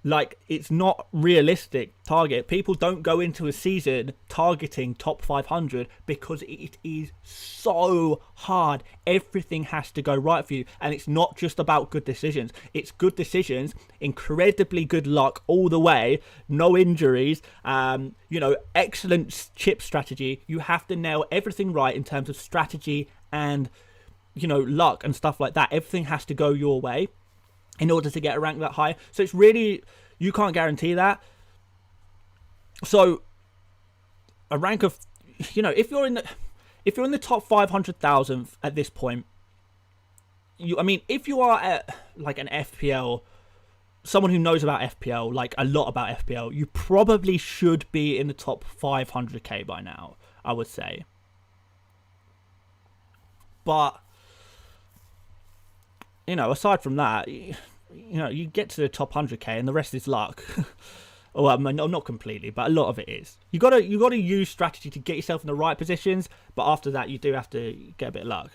Like, it's not realistic target. People don't go into a season targeting top 500 because it is so hard. Everything has to go right for you. And it's not just about good decisions. It's good decisions, incredibly good luck all the way, no injuries, you know, excellent chip strategy. You have to nail everything right in terms of strategy and, you know, luck and stuff like that. Everything has to go your way in order to get a rank that high. So it's really, you can't guarantee that. So a rank of, you know, if you're in the top 500,000 at this point, I mean, if you are at like an FPL, someone who knows about FPL, like a lot about FPL, you probably should be in the top 500k by now, I would say. But, you know, aside from that, you know, you get to the top 100k and the rest is luck. Well, not completely, but a lot of it is. You gotta use strategy to get yourself in the right positions, but after that, you do have to get a bit of luck.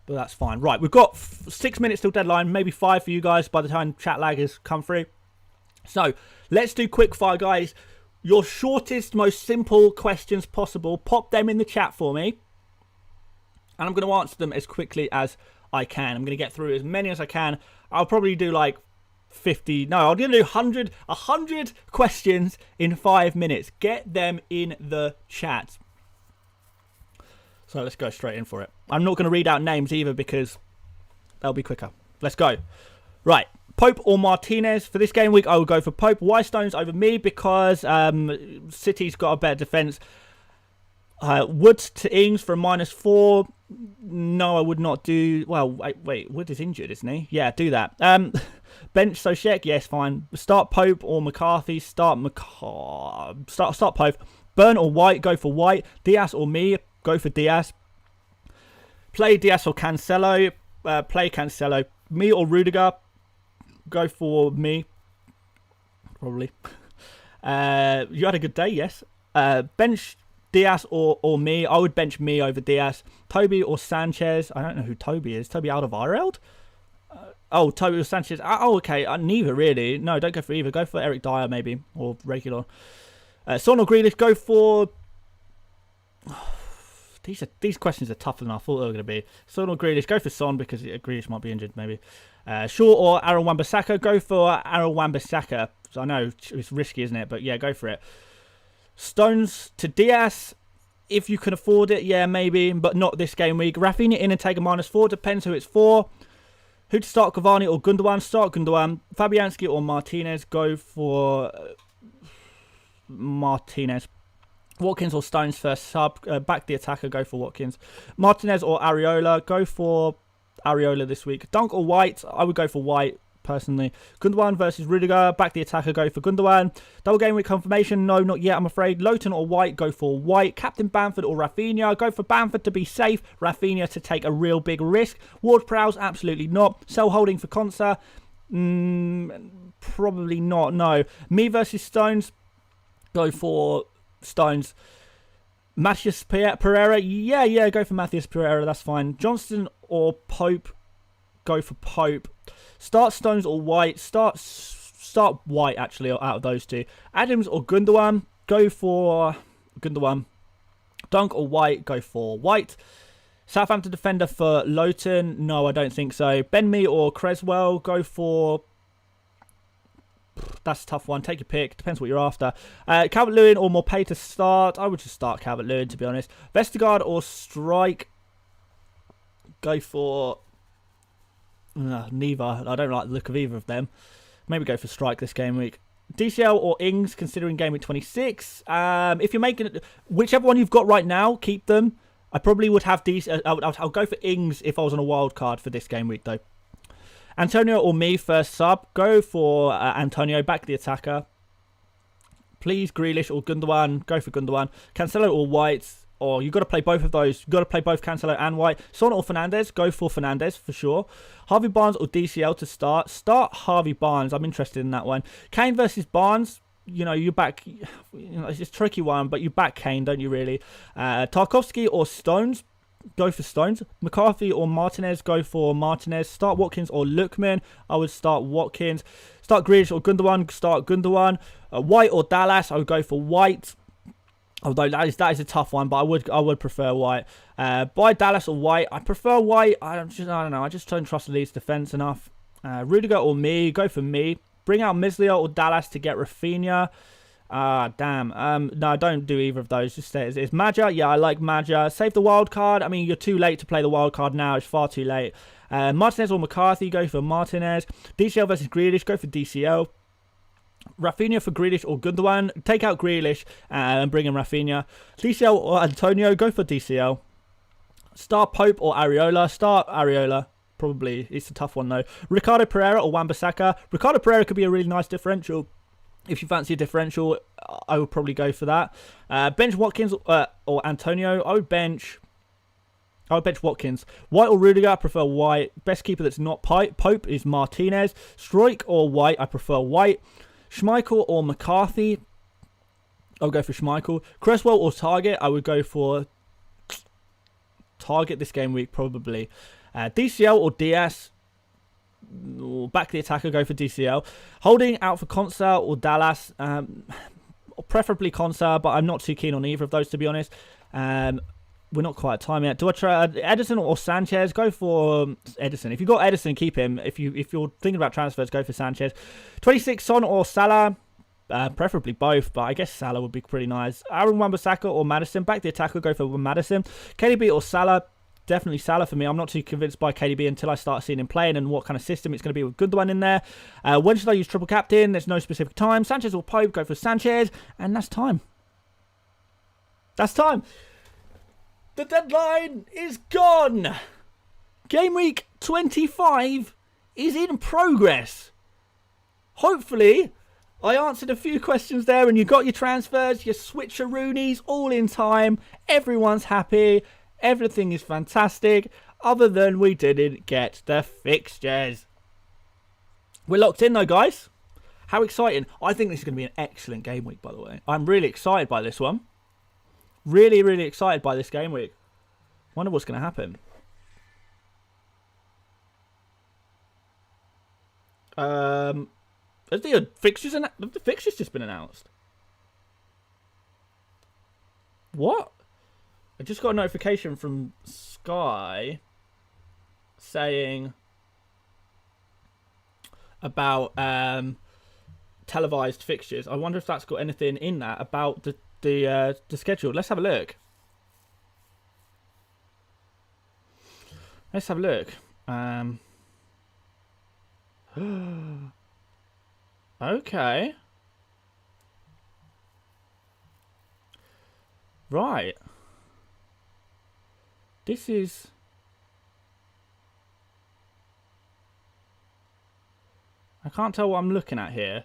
But that's fine. Right, we've got 6 minutes till deadline, maybe 5 for you guys by the time chat lag has come through. So let's do quick fire, guys. Your shortest, most simple questions possible. Pop them in the chat for me. And I'm going to answer them as quickly as I can. I'm going to get through as many as I can. I'll probably do like 50. No, I'm going to do 100 questions in 5 minutes. Get them in the chat. So let's go straight in for it. I'm not going to read out names either because that'll be quicker. Let's go. Right. Pope or Martinez? For this game week, I will go for Pope. Why Stones over me? Because City's got a better defence. Woods to Ings for a -4. No, I would not do... Well, wait. Wood is injured, isn't he? Yeah, do that. Bench Soshek? Yes, fine. Start Pope or McCarthy? Start Pope. Burn or White? Go for White. Diaz or me? Go for Diaz. Play Diaz or Cancelo? Play Cancelo. Me or Rudiger? Go for me. probably. You had a good day, yes. Bench Diaz or me. I would bench me over Diaz. Toby or Sanchez. I don't know who Toby is. Toby Alderweireld? Toby or Sanchez. Okay. Neither, really. No, don't go for either. Go for Eric Dyer, maybe. Or regular. Son or Grealish. Go for... These questions are tougher than I thought they were going to be. Son or Grealish. Go for Son because Grealish might be injured, maybe. Shaw or Aaron Wan-Bissaka. Go for Aaron Wan-Bissaka. I know it's risky, isn't it? But yeah, go for it. Stones to Diaz. If you can afford it, yeah, maybe. But not this game week. Rafinha in and take a -4. Depends who it's for. Who to start, Cavani or Gundogan? Start Gundogan. Fabianski or Martinez? Go for Martinez. Watkins or Stones first sub. Back the attacker. Go for Watkins. Martinez or Areola? Go for Areola this week. Dunk or White? I would go for White, personally. Gundogan versus Rudiger. Back the attacker. Go for Gundogan. Double game week confirmation? No, not yet, I'm afraid. Lowton or White? Go for White. Captain Bamford or Rafinha? Go for Bamford to be safe. Rafinha to take a real big risk. Ward-Prowse? Absolutely not. Sell holding for Konsa? Probably not, no. Me versus Stones? Go for Stones. Matthias Pereira? Yeah, go for Matthias Pereira, that's fine. Johnston or Pope? Go for Pope. Start Stones or White? Start White, actually, out of those two. Adams or Gundogan? Go for Gundogan. Dunk or White? Go for White. Southampton defender for Lowton? No, I don't think so. Ben Mee or Creswell? Go for... That's a tough one. Take your pick. Depends what you're after. Calvert-Lewin or Morpay to start? I would just start Calvert-Lewin, to be honest. Vestergaard or Strike? Go for... neither. I don't like the look of either of them. Maybe go for Strike this game week. DCL or Ings, considering game week 26. If you're making... Whichever one you've got right now, keep them. I probably would have... I'll go for Ings if I was on a wild card for this game week, though. Antonio or me first sub. Go for Antonio. Back the attacker. Please, Grealish or Gundogan. Go for Gundogan. Cancelo or White. Or you've got to play both of those. You've got to play both Cancelo and White. Son or Fernandes. Go for Fernandes for sure. Harvey Barnes or DCL to start. Start Harvey Barnes. I'm interested in that one. Kane versus Barnes. You know, you back... it's a tricky one, but you back Kane, don't you really? Tarkovsky or Stones. Go for Stones. McCarthy or Martinez? Go for Martinez. Start Watkins or Lookman? I would start Watkins. Start Grealish or Gundogan? Start Gundogan. White or Dallas? I would go for White. Although that is a tough one, but I would prefer White. Buy Dallas or White? I prefer White. I don't know. I just don't trust the Leeds defence enough. Rudiger or me? Go for me. Bring out Mislia or Dallas to get Rafinha. Damn. No, don't do either of those. Just stay as it is. Maja, yeah, I like Maja. Save the wild card. I mean, you're too late to play the wild card now. It's far too late. Martinez or McCarthy, go for Martinez. DCL versus Grealish, go for DCL. Rafinha for Grealish or Gundogan. Take out Grealish and bring in Rafinha. DCL or Antonio, go for DCL. Start Pope or Areola. Start Areola. Probably. It's a tough one, though. Ricardo Pereira or Wan-Bissaka. Ricardo Pereira could be a really nice differential. If you fancy a differential, I would probably go for that. Bench Watkins or Antonio. I would bench Watkins. White or Rudiger. I prefer White. Best keeper that's not Pope is Martinez. Strike or White. I prefer White. Schmeichel or McCarthy. I'll go for Schmeichel. Cresswell or Target. I would go for Target this game week, probably. DCL or Diaz. Back the attacker, go for DCL. Holding out for Konsa or Dallas. Preferably Konsa, but I'm not too keen on either of those, to be honest. We're not quite at time yet. Do I try Edison or Sanchez? Go for Edison. If you've got Edison, keep him. If you're thinking about transfers, go for Sanchez. 26, Son or Salah? Preferably both, but I guess Salah would be pretty nice. Aaron Wan-Bissaka or Maddison? Back the attacker, go for Maddison. KDB or Salah? Definitely Salah for me. I'm not too convinced by KDB until I start seeing him playing and what kind of system it's going to be with Gundogan in there. When should I use triple captain? There's no specific time. Sanchez or Pope? Go for Sanchez. And that's time. That's time. The deadline is gone. Game week 25 is in progress. Hopefully, I answered a few questions there and you got your transfers, your switcheroonies all in time. Everyone's happy. Everything is fantastic, other than we didn't get the fixtures. We're locked in though, guys. How exciting. I think this is going to be an excellent game week, by the way. I'm really excited by this one. Really, really excited by this game week. Wonder what's going to happen. Have the fixtures just been announced? What? I just got a notification from Sky saying about televised fixtures. I wonder if that's got anything in that about the schedule. Let's have a look. Let's have a look. Okay. Right. This is... I can't tell what I'm looking at here.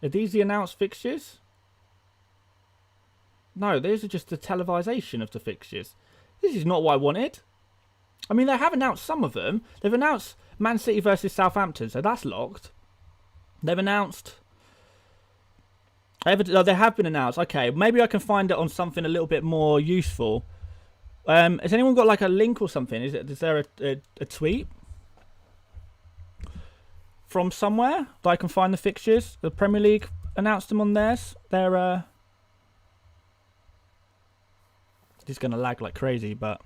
Are these the announced fixtures? No, these are just the televisation of the fixtures. This is not what I wanted. I mean, they have announced some of them. They've announced Man City versus Southampton, so that's locked. They've announced... they have been announced. Okay, maybe I can find it on something a little bit more useful. Has anyone got like a link or something? Is there a tweet from somewhere that I can find the fixtures? The Premier League announced them on theirs. They're it's going to lag like crazy, but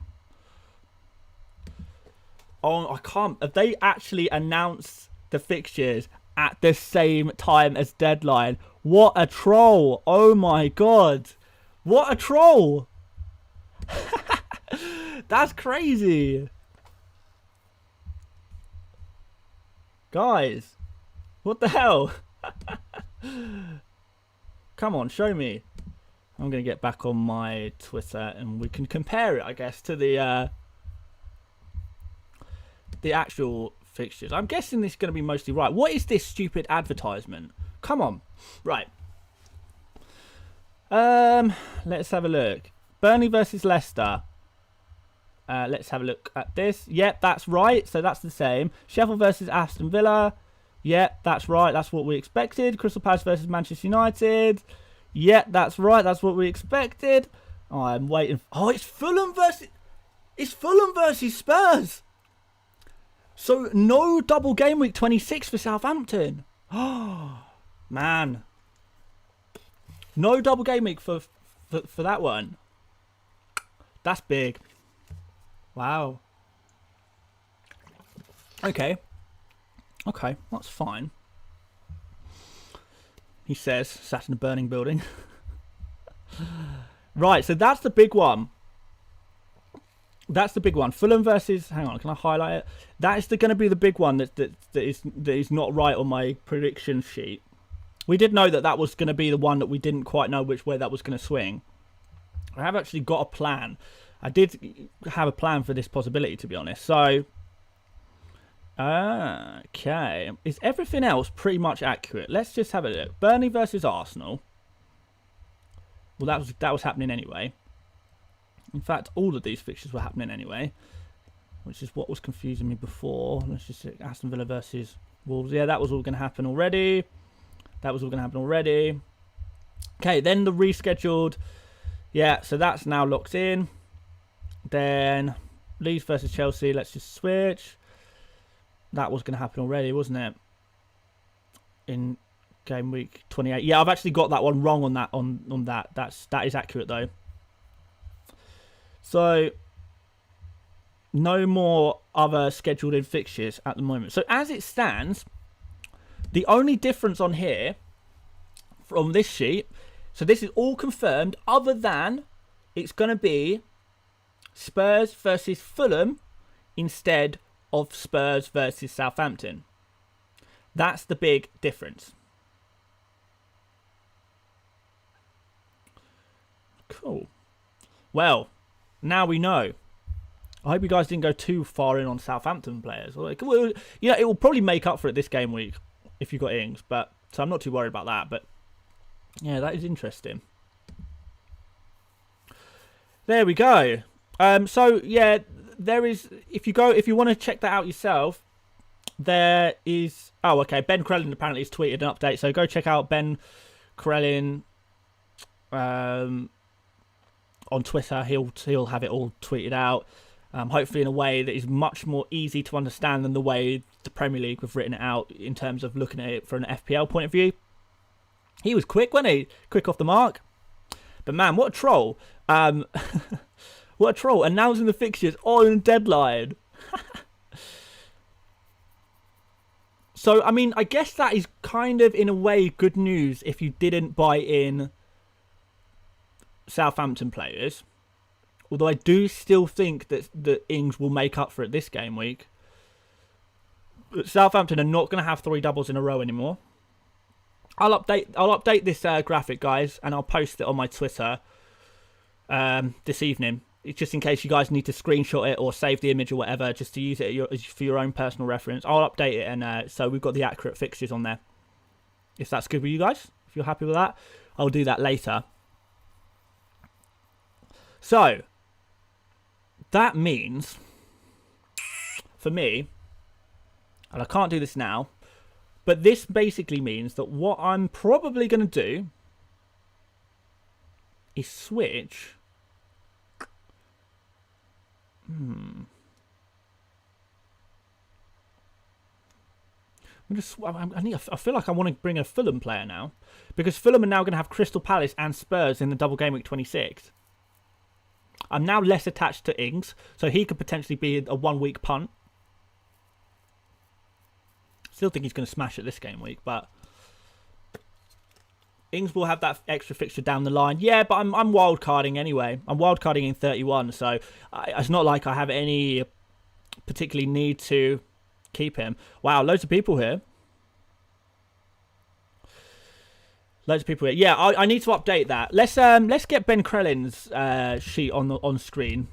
oh, I can't. Have they actually announced the fixtures at the same time as deadline? What a troll! Oh my god, what a troll! That's crazy. Guys, what the hell? Come on, show me. I'm going to get back on my Twitter and we can compare it, I guess, to the actual fixtures. I'm guessing this is going to be mostly right. What is this stupid advertisement? Come on. Right. Let's have a look. Burnley versus Leicester. Let's have a look at this. Yep, that's right. So that's the same. Sheffield versus Aston Villa. Yep, that's right. That's what we expected. Crystal Palace versus Manchester United. Yep, that's right. That's what we expected. Oh, I'm waiting. Oh, it's Fulham versus Spurs. So no double game week 26 for Southampton. Oh, man. No double game week for that one. That's big. Wow. Okay. Okay, that's fine. He says, sat in a burning building. Right, so that's the big one. That's the big one. Fulham versus... Hang on, can I highlight it? That is going to be the big one that is not right on my prediction sheet. We did know that was going to be the one that we didn't quite know which way that was going to swing. I have actually got a plan. I did have a plan for this possibility, to be honest. So, okay. Is everything else pretty much accurate? Let's just have a look. Burnley versus Arsenal. Well, that was happening anyway. In fact, all of these fixtures were happening anyway, which is what was confusing me before. Let's just see. Aston Villa versus Wolves. Yeah, that was all going to happen already. Okay, then the rescheduled. Yeah, so that's now locked in. Then Leeds versus Chelsea. Let's just switch. That was going to happen already, wasn't it? In game week 28. Yeah, I've actually got that one wrong on that. That is accurate though. So no more other scheduled in fixtures at the moment. So as it stands, the only difference on here from this sheet, so this is all confirmed other than it's going to be Spurs versus Fulham instead of Spurs versus Southampton. That's the big difference. Cool. Well, now we know. I hope you guys didn't go too far in on Southampton players. Well, it will probably make up for it this game week if you got Ings, but so I'm not too worried about that. But yeah, that is interesting. There we go. So yeah, there is. If you want to check that out yourself, There is... Oh, okay. Ben Krellin apparently has tweeted an update. So go check out Ben Krellin on Twitter. He'll have it all tweeted out. Hopefully in a way that is much more easy to understand than the way the Premier League have written it out in terms of looking at it from an FPL point of view. He was quick, wasn't he? Quick off the mark. But man, what a troll. What a troll. Announcing the fixtures on deadline. So, I mean, I guess that is kind of, in a way, good news if you didn't buy in Southampton players. Although I do still think that Ings will make up for it this game week. But Southampton are not going to have 3 doubles in a row anymore. I'll update this graphic, guys, and I'll post it on my Twitter this evening. It's just in case you guys need to screenshot it or save the image or whatever, just to use it for your own personal reference. I'll update it, and so we've got the accurate fixtures on there. If that's good with you guys, if you're happy with that, I'll do that later. So, that means, for me, and I can't do this now, but this basically means that what I'm probably going to do is switch... I feel like I want to bring a Fulham player now, because Fulham are now going to have Crystal Palace and Spurs in the double game week 26. I'm now less attached to Ings, so he could potentially be a 1 week punt. Still think he's going to smash it this game week, but Ings will have that extra fixture down the line. Yeah, but I'm wild carding anyway. I'm wild carding in 31, so it's not like I have any particularly need to keep him. Wow, loads of people here. Loads of people here. Yeah, I need to update that. Let's get Ben Krellin's sheet on screen,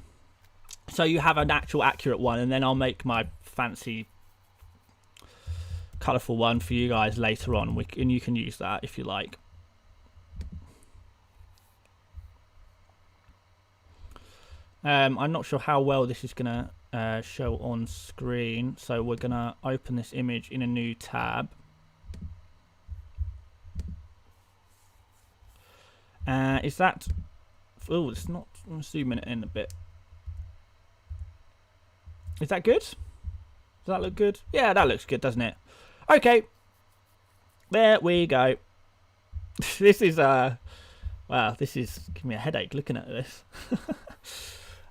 so you have an actual accurate one, and then I'll make my fancy colourful one for you guys later on. And you can use that if you like. I'm not sure how well this is going to show on screen, so we're going to open this image in a new tab. Is that... Oh, it's not... I'm zooming it in a bit. Is that good? Does that look good? Yeah, that looks good, doesn't it? Okay. There we go. This is... Wow, this is giving me a headache looking at this.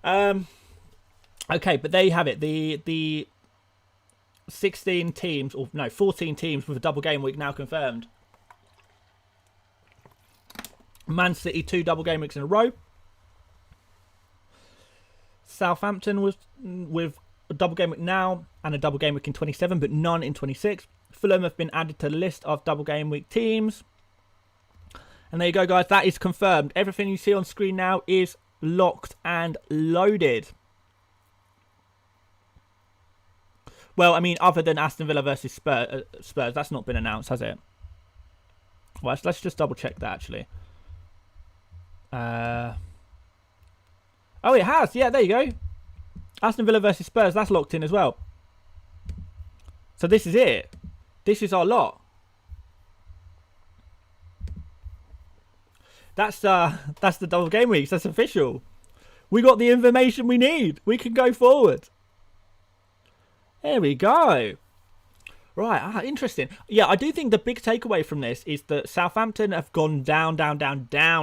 Okay, but there you have it. The 16 teams, or no, 14 teams with a double game week now confirmed. Man City 2 double game weeks in a row. Southampton was with a double game week now and a double game week in 27, but none in 26. Fulham have been added to the list of double game week teams. And there you go, guys. That is confirmed. Everything you see on screen now is locked and loaded. Well, I mean, other than Aston Villa versus Spurs, that's not been announced, has it? Well, let's just double check that, actually. Oh, it has. Yeah, there you go. Aston Villa versus Spurs, that's locked in as well. So this is it. This is our lot. That's the double game weeks. That's official. We got the information we need. We can go forward. There we go. Right, interesting. Yeah, I do think the big takeaway from this is that Southampton have gone down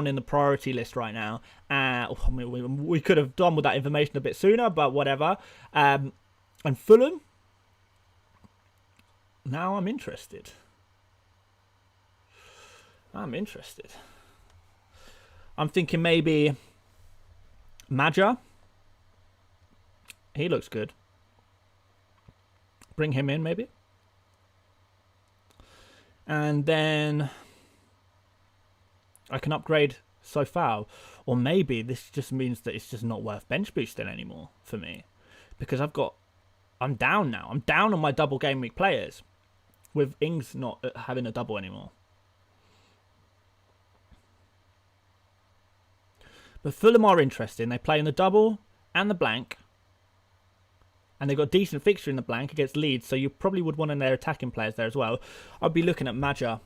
in the priority list right now. I mean, we could have done with that information a bit sooner, but whatever. And Fulham, now I'm interested. I'm thinking maybe Maja. He looks good. Bring him in, maybe. And then I can upgrade Sofao. Or maybe this just means that it's just not worth bench boosting anymore for me. Because I'm down now. I'm down on my double game week players. With Ings not having a double anymore. But Fulham are interesting. They play in the double and the blank. And they've got a decent fixture in the blank against Leeds, so you probably would want their attacking players there as well. I'd be looking at Maja.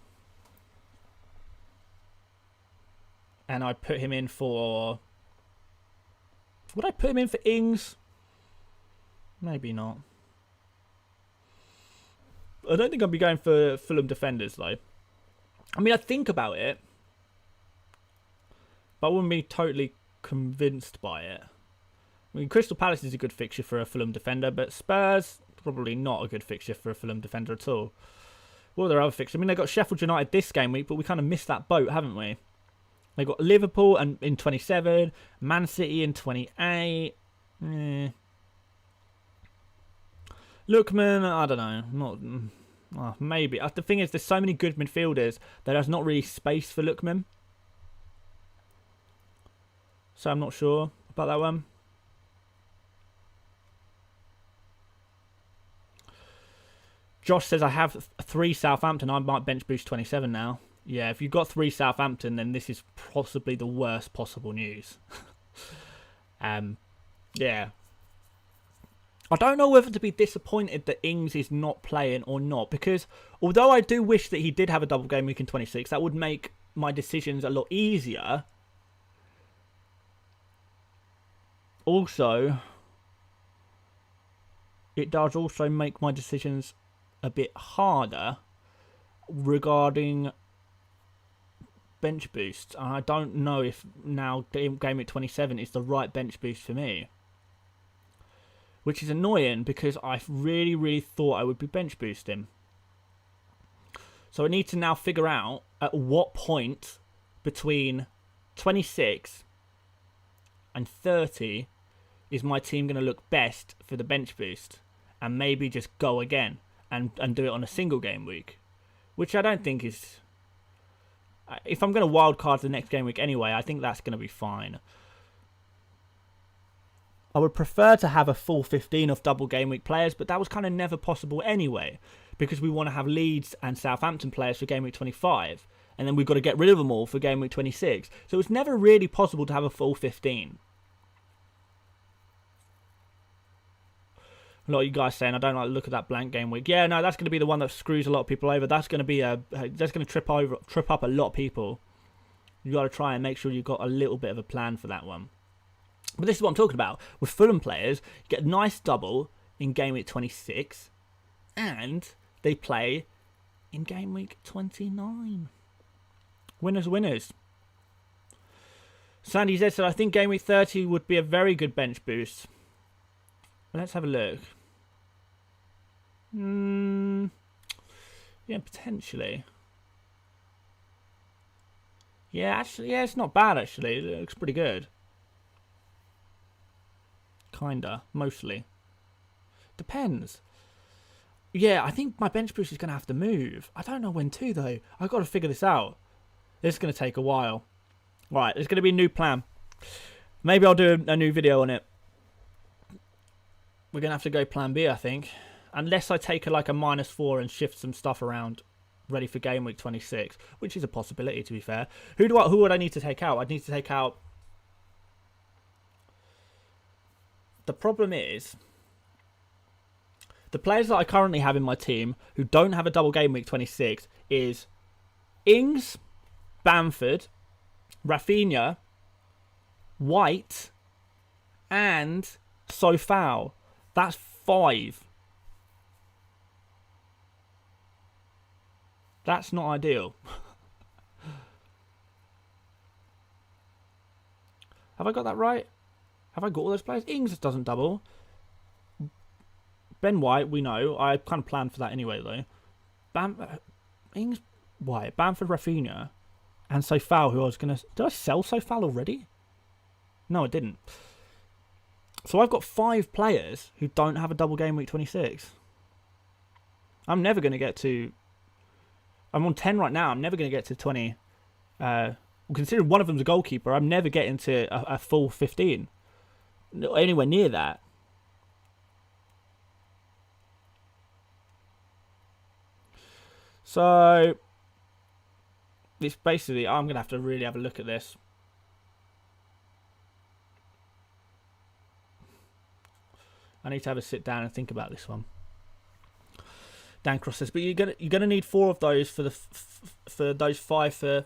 And I'd put him in for... Would I put him in for Ings? Maybe not. I don't think I'd be going for Fulham defenders, though. I mean, I'd think about it. But I wouldn't be totally convinced by it. I mean, Crystal Palace is a good fixture for a Fulham defender, but Spurs, probably not a good fixture for a Fulham defender at all. What are their other fixtures? I mean, they've got Sheffield United this game week, but we kind of missed that boat, haven't we? They've got Liverpool in 27, Man City in 28. Lookman, I don't know. Maybe. The thing is, there's so many good midfielders that there's not really space for Lookman. So I'm not sure about that one. Josh says, I have 3 Southampton. I might bench boost 27 now. Yeah, if you've got 3 Southampton, then this is possibly the worst possible news. Yeah. I don't know whether to be disappointed that Ings is not playing or not, because although I do wish that he did have a double game week in 26, that would make my decisions a lot easier. Also, it does also make my decisions a bit harder regarding bench boosts, and I don't know if now game week 27 is the right bench boost for me, which is annoying because I really thought I would be bench boosting. So I need to now figure out at what point between 26 and 30 is my team going to look best for the bench boost, and maybe just go again and do it on a single game week, which I don't think is... If I'm going to wildcard the next game week anyway, I think that's going to be fine. I would prefer to have a full 15 of double game week players, but that was kind of never possible anyway, because we want to have Leeds and Southampton players for game week 25, and then we've got to get rid of them all for game week 26. So it's never really possible to have a full 15. A lot of you guys saying I don't like the look of that blank game week. Yeah, no, that's going to be the one that screws a lot of people over. That's going to be that's going to trip up a lot of people. You got to try and make sure you've got a little bit of a plan for that one. But this is what I'm talking about. With Fulham players, you get a nice double in game week 26, and they play in game week 29. Winners, winners. Sandy Z said, I think game week 30 would be a very good bench boost. Let's have a look. Yeah, potentially. Yeah, actually, yeah, it's not bad, actually. It looks pretty good. Kinda, mostly. Depends. Yeah, I think my bench boost is going to have to move. I don't know when to, though. I've got to figure this out. This is going to take a while. Right, there's going to be a new plan. Maybe I'll do a new video on it. We're going to have to go plan B, I think. Unless I take like a -4 and shift some stuff around ready for game week 26, which is a possibility, to be fair. Who would I need to take out? I'd need to take out... The problem is, the players that I currently have in my team who don't have a double game week 26 is Ings, Bamford, Rafinha, White, and Sofao. That's 5. That's not ideal. Have I got that right? Have I got all those players? Ings doesn't double. Ben White, we know. I kind of planned for that anyway, though. Ings, White, Bamford, Rafinha, and Sofao, who I was going to... Did I sell Sofao already? No, I didn't. So I've got 5 players who don't have a double game week 26. I'm never going to get to... I'm on 10 right now. I'm never going to get to 20. Considering one of them's a goalkeeper, I'm never getting to a full 15. Anywhere near that. So, it's basically... I'm going to have to really have a look at this. I need to have a sit down and think about this one. Dan Cross says, but you're gonna need 4 of those for for those 5 for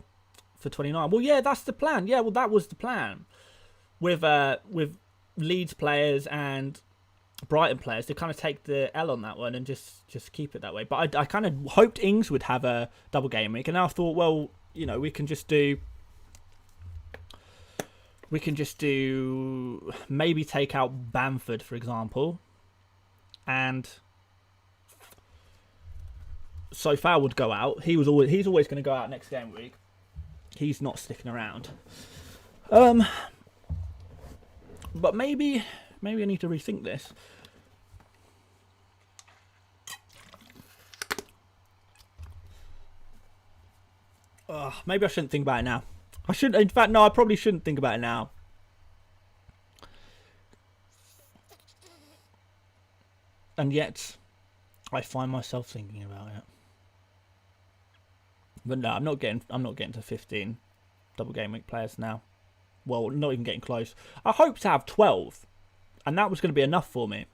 29. Well, yeah, that's the plan. Yeah, well, that was the plan with Leeds players and Brighton players to kind of take the L on that one and just keep it that way. But I kind of hoped Ings would have a double game week, and I thought, well, you know, we can just do maybe take out Bamford, for example, and Sofal would go out. He's always going to go out next game week. He's not sticking around. But maybe I need to rethink this. Maybe I shouldn't think about it now. I should. In fact, no, I probably shouldn't think about it now. And yet, I find myself thinking about it. But no, I'm not getting to 15 double game week players now. Well, not even getting close. I hope to have 12, and that was going to be enough for me.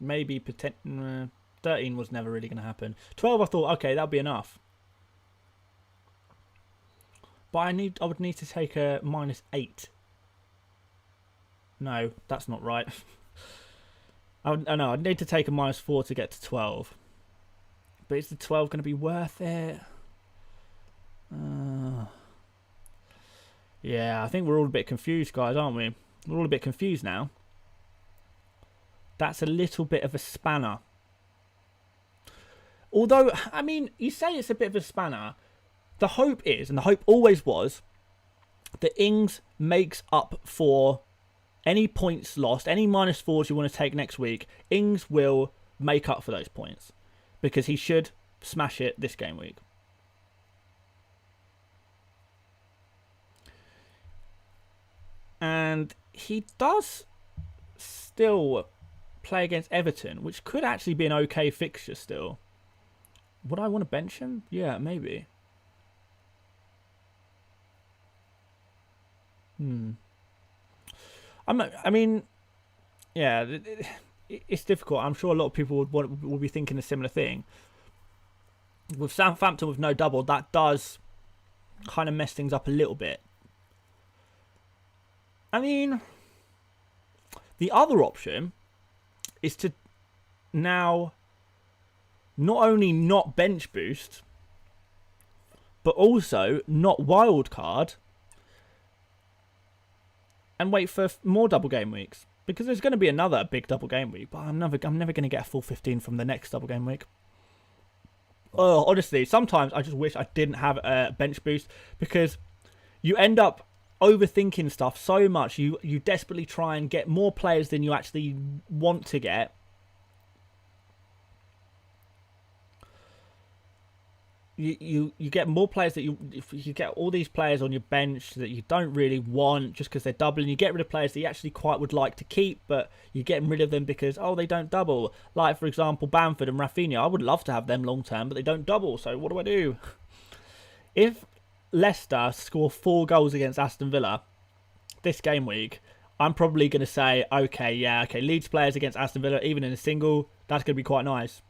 Maybe 13 was never really going to happen. 12, I thought, okay, that'll be enough. But I would need to take a -8. No, that's not right. I know, I'd need to take a -4 to get to 12. But is the 12 going to be worth it? Yeah, I think we're all a bit confused, guys, aren't we? We're all a bit confused now. That's a little bit of a spanner. Although, I mean, you say it's a bit of a spanner. The hope is, and the hope always was, that Ings makes up for any points lost, any -4s you want to take next week. Ings will make up for those points, because he should smash it this game week. And he does still play against Everton, which could actually be an okay fixture still. Would I want to bench him? Yeah, maybe. I mean, yeah, it's difficult. I'm sure a lot of people will be thinking a similar thing. With Southampton with no double, that does kind of mess things up a little bit. I mean, the other option is to now not only not bench boost, but also not wildcard and wait for more double game weeks, because there's going to be another big double game week, but I'm never going to get a full 15 from the next double game week. Oh, honestly, sometimes I just wish I didn't have a bench boost, because you end up overthinking stuff so much. You desperately try and get more players than you actually want to get. You get more players that you get all these players on your bench that you don't really want just because they're doubling. You get rid of players that you actually quite would like to keep, but you're getting rid of them because, oh, they don't double. Like, for example, Bamford and Rafinha. I would love to have them long term, but they don't double. So what do I do? If Leicester score 4 goals against Aston Villa this game week, I'm probably going to say, okay, Leeds players against Aston Villa, even in a single, that's going to be quite nice.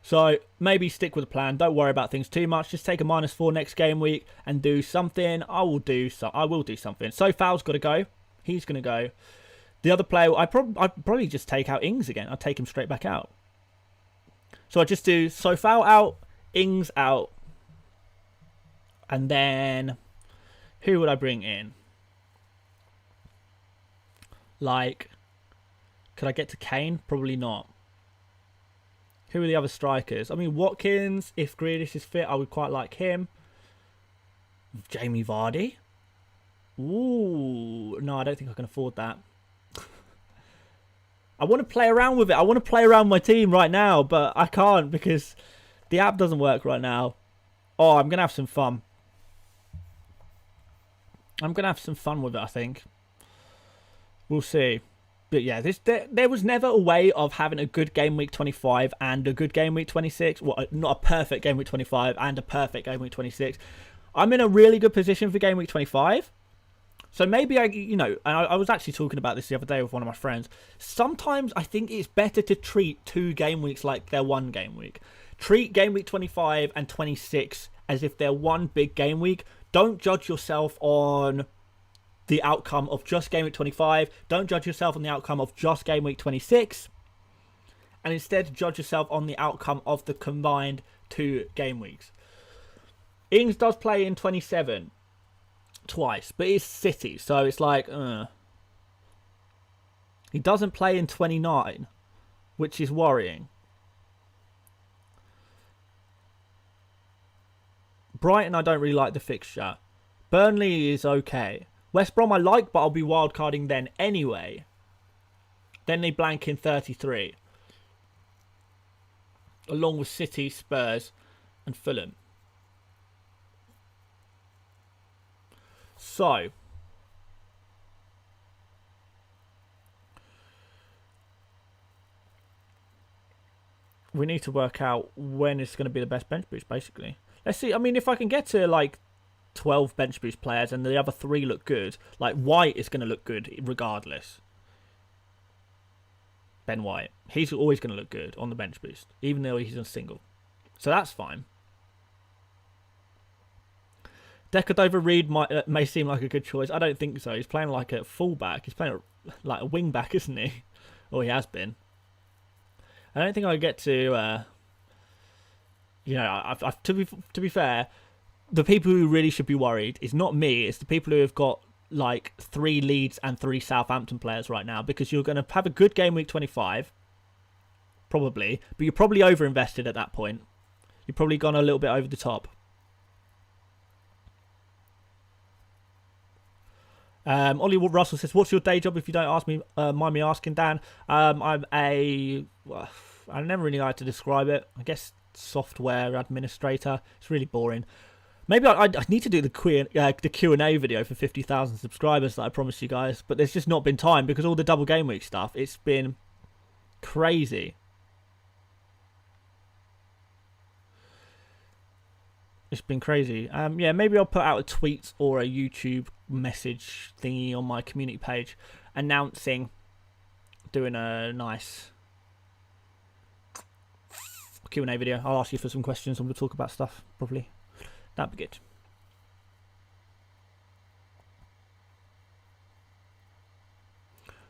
So maybe stick with the plan. Don't worry about things too much. Just take a -4 next game week and do something. I will do something. Sofal's got to go. He's going to go. The other player, I'd probably just take out Ings again. I'd take him straight back out. So I just do Sofal out, Ings out, and then who would I bring in? Like, could I get to Kane? Probably not. Who are the other strikers? I mean, Watkins, if Grealish is fit, I would quite like him. Jamie Vardy? Ooh, no, I don't think I can afford that. I want to play around with it. I want to play around my team right now, but I can't because the app doesn't work right now. Oh, I'm going to have some fun. I'm going to have some fun with it, I think. We'll see. But yeah, there was never a way of having a good game week 25 and a good game week 26. Well, not a perfect game week 25 and a perfect game week 26. I'm in a really good position for game week 25. So maybe I was actually talking about this the other day with one of my friends. Sometimes I think it's better to treat 2 game weeks like they're 1 game week. Treat game week 25 and 26 as if they're 1 big game week. Don't judge yourself on the outcome of just game week 25. Don't judge yourself on the outcome of just game week 26. And instead judge yourself on the outcome of the combined 2 game weeks. Ings does play in 27 twice, but it's City, so it's like, He doesn't play in 29, which is worrying. Brighton, I don't really like the fixture. Burnley is okay. West Brom I like, but I'll be wildcarding then anyway. Then they blank in 33. Along with City, Spurs, and Fulham. So, we need to work out when it's going to be the best bench boost, basically. Let's see. I mean, if I can get to, like, 12 bench boost players and the other 3 look good, like, White is going to look good regardless. Ben White. He's always going to look good on the bench boost, even though he's a single. So that's fine. Decordova-Reid may seem like a good choice. I don't think so. He's playing like a fullback. He's playing like a wing back, isn't he? Or he has been. I don't think I'll get to... to be fair, the people who really should be worried is not me. It's the people who have got like 3 Leeds and 3 Southampton players right now, because you're going to have a good game week 25, probably, but you're probably over-invested at that point. You've probably gone a little bit over the top. Ollie Russell says, "What's your day job? If you don't ask me, mind me asking, Dan." I'm I never really like to describe it. I guess software administrator. It's really boring. Maybe I need to do the Q&A video for 50,000 subscribers that I promised you guys, but there's just not been time because all the double game week stuff. It's been crazy. It's been crazy. Yeah, maybe I'll put out a tweet or a YouTube message thingy on my community page announcing, doing a nice Q&A video. I'll ask you for some questions and we'll talk about stuff, probably. That'd be good.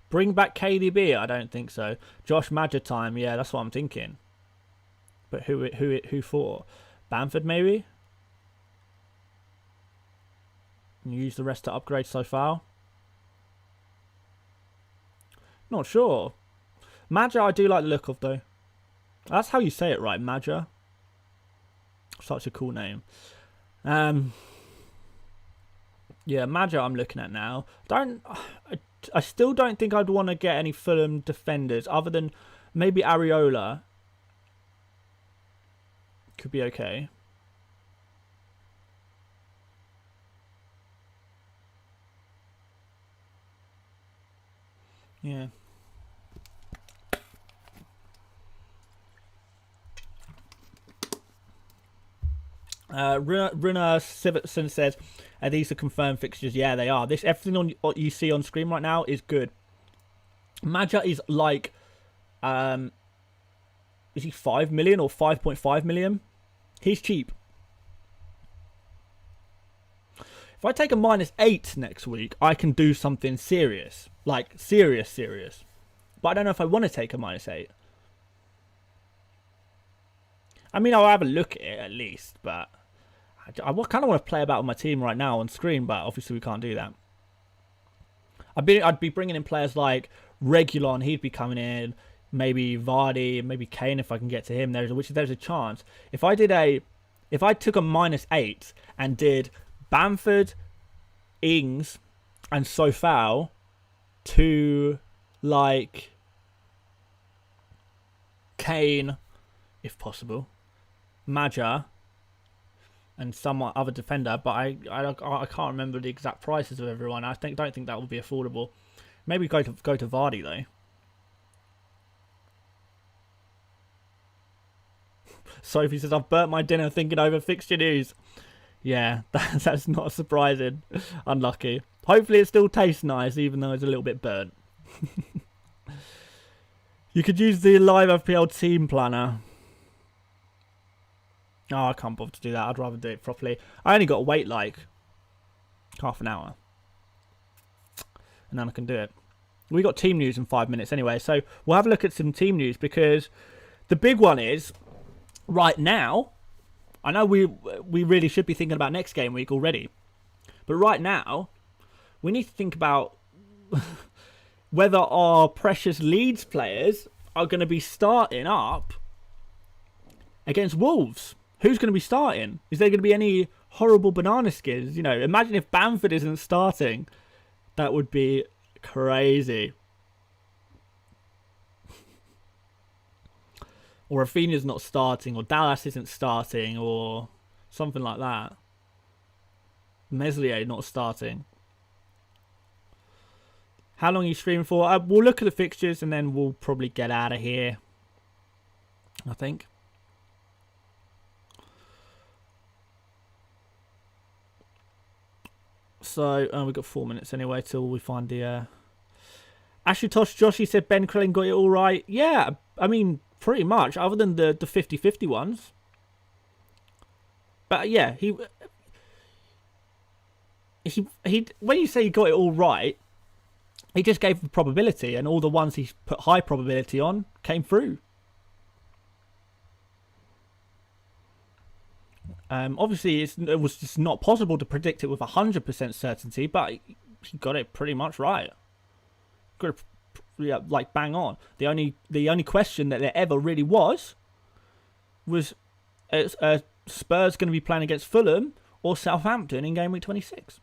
Bring back KDB? I don't think so. Josh Madger time? Yeah, that's what I'm thinking. But who for? Bamford maybe? And use the rest to upgrade so far? Not sure. Madger I do like the look of though. That's how you say it, right? Madger. Such a cool name. Yeah, Madger I'm looking at now. I still don't think I'd want to get any Fulham defenders other than maybe Areola. Could be okay. Yeah. Runa Sivertson says, these are confirmed fixtures. Yeah, they are. Everything on what you see on screen right now is good. Madger is like, is he 5 million or 5.5 million? He's cheap. If I take a -8 next week, I can do something serious. Like, serious. But I don't know if I want to take a -8. I mean, I'll have a look at it at least, but I kind of want to play about with my team right now on screen, but obviously we can't do that. I'd be bringing in players like Reguilon, he'd be coming in, maybe Vardy, maybe Kane if I can get to him. There's a chance. If I took a -8 and did Bamford, Ings, and Sofao to like Kane, if possible, Madger, and some other defender, but I can't remember the exact prices of everyone. I don't think that would be affordable. Maybe go to Vardy though. Sophie says, I've burnt my dinner thinking over fixture news. Yeah, that's not surprising. Unlucky. Hopefully it still tastes nice, even though it's a little bit burnt. You could use the live FPL team planner. Oh, I can't bother to do that. I'd rather do it properly. I only got to wait like half an hour. And then I can do it. We got team news in 5 minutes anyway, so we'll have a look at some team news, because the big one is, right now, I know we really should be thinking about next game week already, but right now, we need to think about whether our precious Leeds players are going to be starting up against Wolves. Who's going to be starting? Is there going to be any horrible banana skins? You know, imagine if Bamford isn't starting. That would be crazy. Or Rafinha's not starting, or Dallas isn't starting, or something like that. Meslier not starting. How long are you streaming for? We'll look at the fixtures and then we'll probably get out of here, I think. So, we've got 4 minutes anyway till we find the... Ashutosh Joshi said Ben Crellin got it all right. Yeah, I mean, pretty much, other than the 50-50 ones. But yeah, he when you say he got it all right, he just gave the probability, and all the ones he put high probability on came through. Obviously, it was just not possible to predict it with 100% certainty, but he got it pretty much right. Got it, yeah, like bang on. The only question that there ever really was Spurs going to be playing against Fulham or Southampton in Gameweek 26.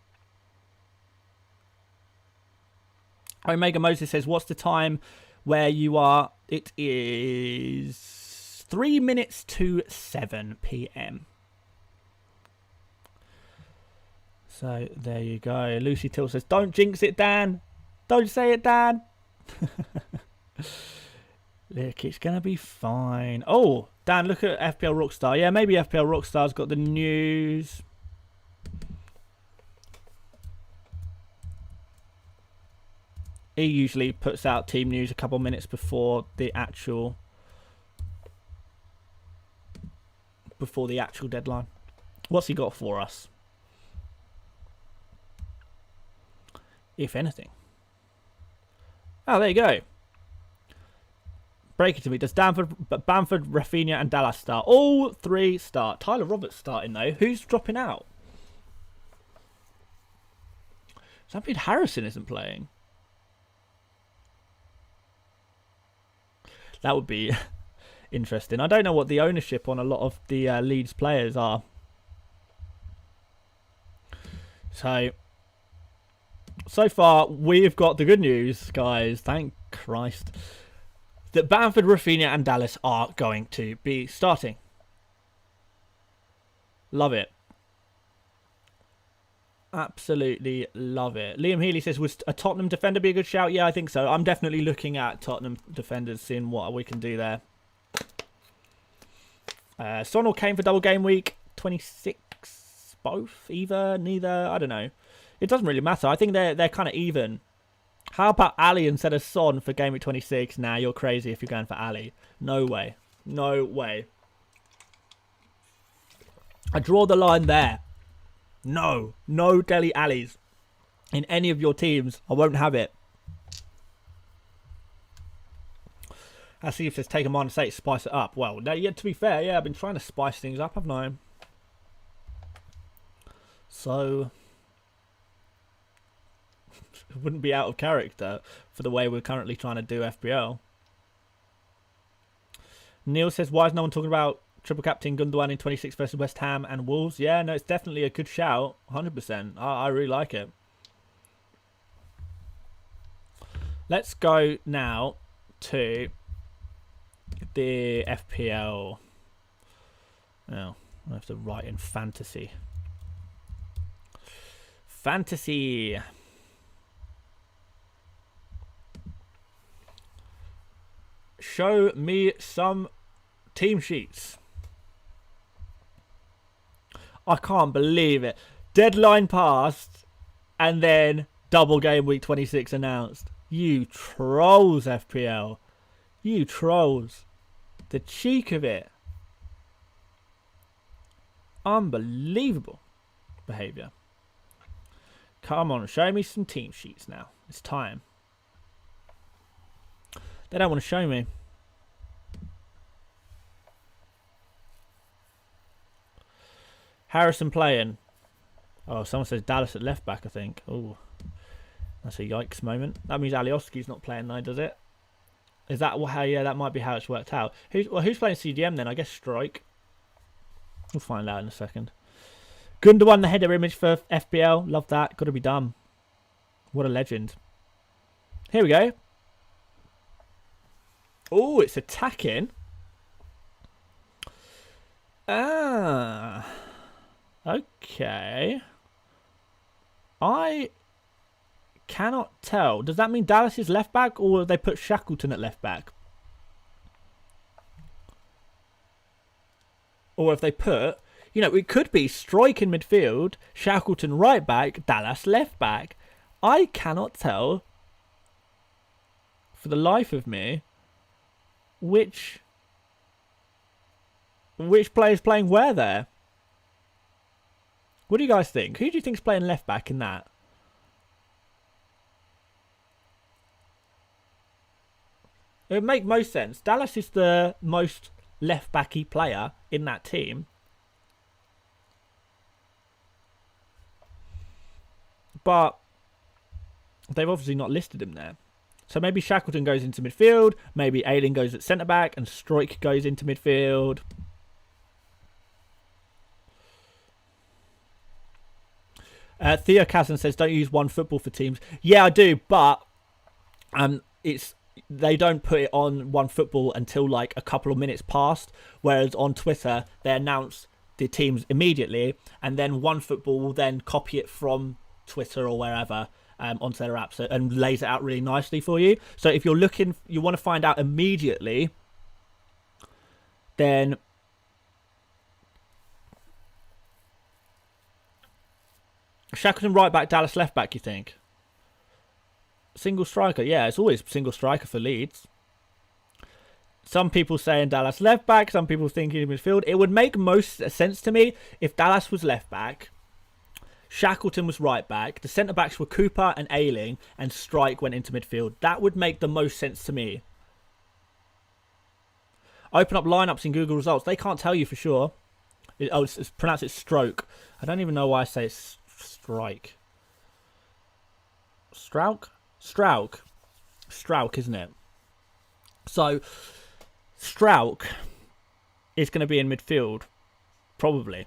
Omega Moses says, what's the time where you are? It is 3 minutes to 7 p.m. So there you go. Lucy Till says, don't jinx it, Dan. Don't say it, Dan. Look, it's going to be fine. Oh, Dan, look at FPL Rockstar. Yeah, maybe FPL Rockstar's got the news. He usually puts out team news a couple minutes before the actual deadline. What's he got for us? If anything. Oh, there you go. Break it to me. Does Bamford, Rafinha and Dallas start? All three start. Tyler Roberts starting though. Who's dropping out? Does that mean Harrison isn't playing? That would be interesting. I don't know what the ownership on a lot of the Leeds players are. So far, we've got the good news, guys. Thank Christ. That Bamford, Rafinha and Dallas are going to be starting. Love it. Absolutely love it. Liam Healy says, would a Tottenham defender be a good shout? Yeah, I think so. I'm definitely looking at Tottenham defenders, seeing what we can do there. Son or Kane for double game week 26? Both? Either? Neither? I don't know. It doesn't really matter. I think they're kind of even. How about Ali instead of Son for game week 26? Nah, you're crazy if you're going for Ali. No way. No way. I draw the line there. No Dele Allis in any of your teams. I won't have it. I'll see if it's taken mine to say spice it up. Well, no, yeah, to be fair, yeah, I've been trying to spice things up, haven't I? So it wouldn't be out of character for the way we're currently trying to do FPL. Neil says, why is no one talking about triple captain Gundogan in 26 versus West Ham and Wolves? Yeah, no, it's definitely a good shout. 100%. I really like it. Let's go now to the FPL. Oh, I have to write in fantasy. Fantasy. Show me some team sheets. I can't believe it. Deadline passed, and then double game week 26 announced. You trolls, FPL. You trolls. The cheek of it. Unbelievable behaviour. Come on, show me some team sheets now. It's time. They don't want to show me. Harrison playing. Oh, someone says Dallas at left back, I think. Oh, that's a yikes moment. That means Alioski's not playing though, does it? Is that how? Yeah, that might be how it's worked out. Who's playing CDM then? I guess Strike. We'll find out in a second. Gundogan, the header image for FPL. Love that. Got to be done. What a legend. Here we go. Oh, it's attacking. Ah. Okay. I cannot tell. Does that mean Dallas is left back, or have they put Shackleton at left back? Or if they put, you know, it could be Strike in midfield, Shackleton right back, Dallas left back. I cannot tell for the life of me which player's playing where there. What do you guys think? Who do you think's playing left back in that? It would make most sense. Dallas is the most left backy player in that team. But they've obviously not listed him there. So maybe Shackleton goes into midfield, maybe Ayling goes at centre back, and Strike goes into midfield. Theo Kazan says, "Don't use one football for teams." Yeah, I do, but they don't put it on one football until like a couple of minutes past. Whereas on Twitter, they announce the teams immediately, and then one football will then copy it from Twitter or wherever onto their app and lays it out really nicely for you. So if you're looking, you want to find out immediately, then Shackleton right back, Dallas left back, you think? Single striker, yeah, it's always single striker for Leeds. Some people saying Dallas left back, some people thinking midfield. It would make most sense to me if Dallas was left back, Shackleton was right back, the centre backs were Cooper and Ayling, and Strike went into midfield. That would make the most sense to me. Open up lineups in Google results. They can't tell you for sure. It's pronounced it stroke. I don't even know why I say it's Strike. Strauk, isn't it? So Strauk is going to be in midfield, probably.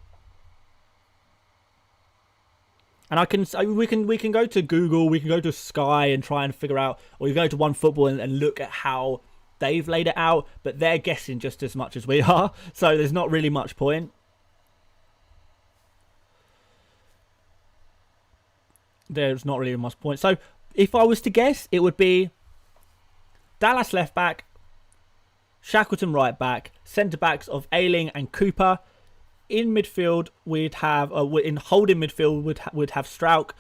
And we can go to Google, we can go to Sky and try and figure out, or you go to OneFootball and look at how they've laid it out, but they're guessing just as much as we are, so there's not really much point. There's not really much point. So if I was to guess, it would be Dallas left back, Shackleton right back, centre backs of Ayling and Cooper. In midfield, we'd have in holding midfield would have Strauk.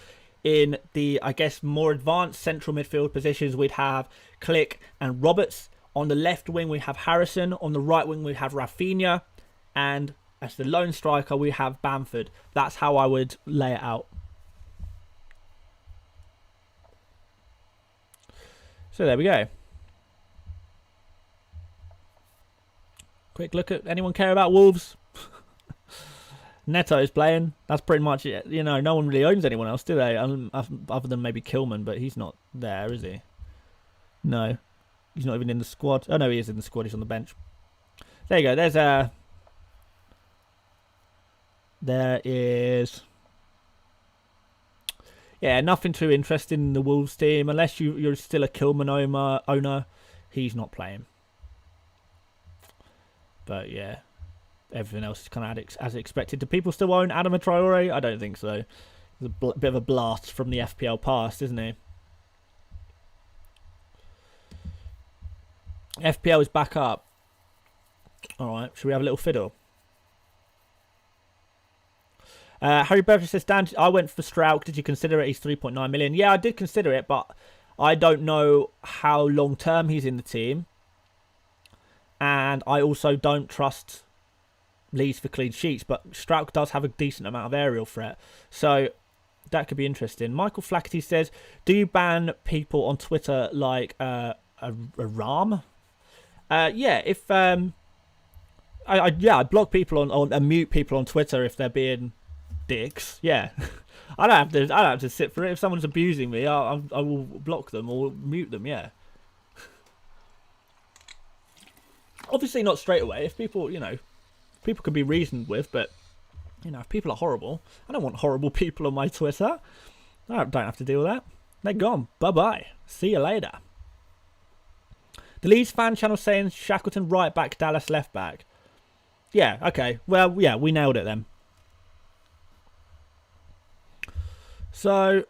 In the, I guess, more advanced central midfield positions, we'd have Click and Roberts. On the left wing, we have Harrison. On the right wing, we have Rafinha, and as the lone striker, we have Bamford. That's how I would lay it out. So there we go. Quick look at, anyone care about Wolves? Neto's playing. That's pretty much it. You know, no one really owns anyone else, do they? Other than maybe Kilman, but he's not there, is he? No. He's not even in the squad. Oh, no, he is in the squad. He's on the bench. There you go. There is... Yeah, nothing too interesting in the Wolves team. Unless you're still a Kilman owner, he's not playing. But, yeah. Everything else is kind of as expected. Do people still own Adama Traore? I don't think so. It's a bit of a blast from the FPL past, isn't he? FPL is back up. Alright, should we have a little fiddle? Harry Burgess says, Dan, I went for Strauch. Did you consider it? He's 3.9 million. Yeah, I did consider it, but I don't know how long term he's in the team. And I also don't trust Leeds for clean sheets, but Strauch does have a decent amount of aerial threat. So that could be interesting. Michael Flaherty says, do you ban people on Twitter like a Ram? Yeah, if I block people on and mute people on Twitter if they're being dicks. Yeah. I don't have to sit for it. If someone's abusing me, I will block them or mute them, yeah. Obviously not straight away. If people, people can be reasoned with, but, if people are horrible, I don't want horrible people on my Twitter. I don't have to deal with that. They're gone. Bye-bye. See you later. The Leeds fan channel saying Shackleton right back, Dallas left back. Yeah, okay. Well, yeah, we nailed it then. So,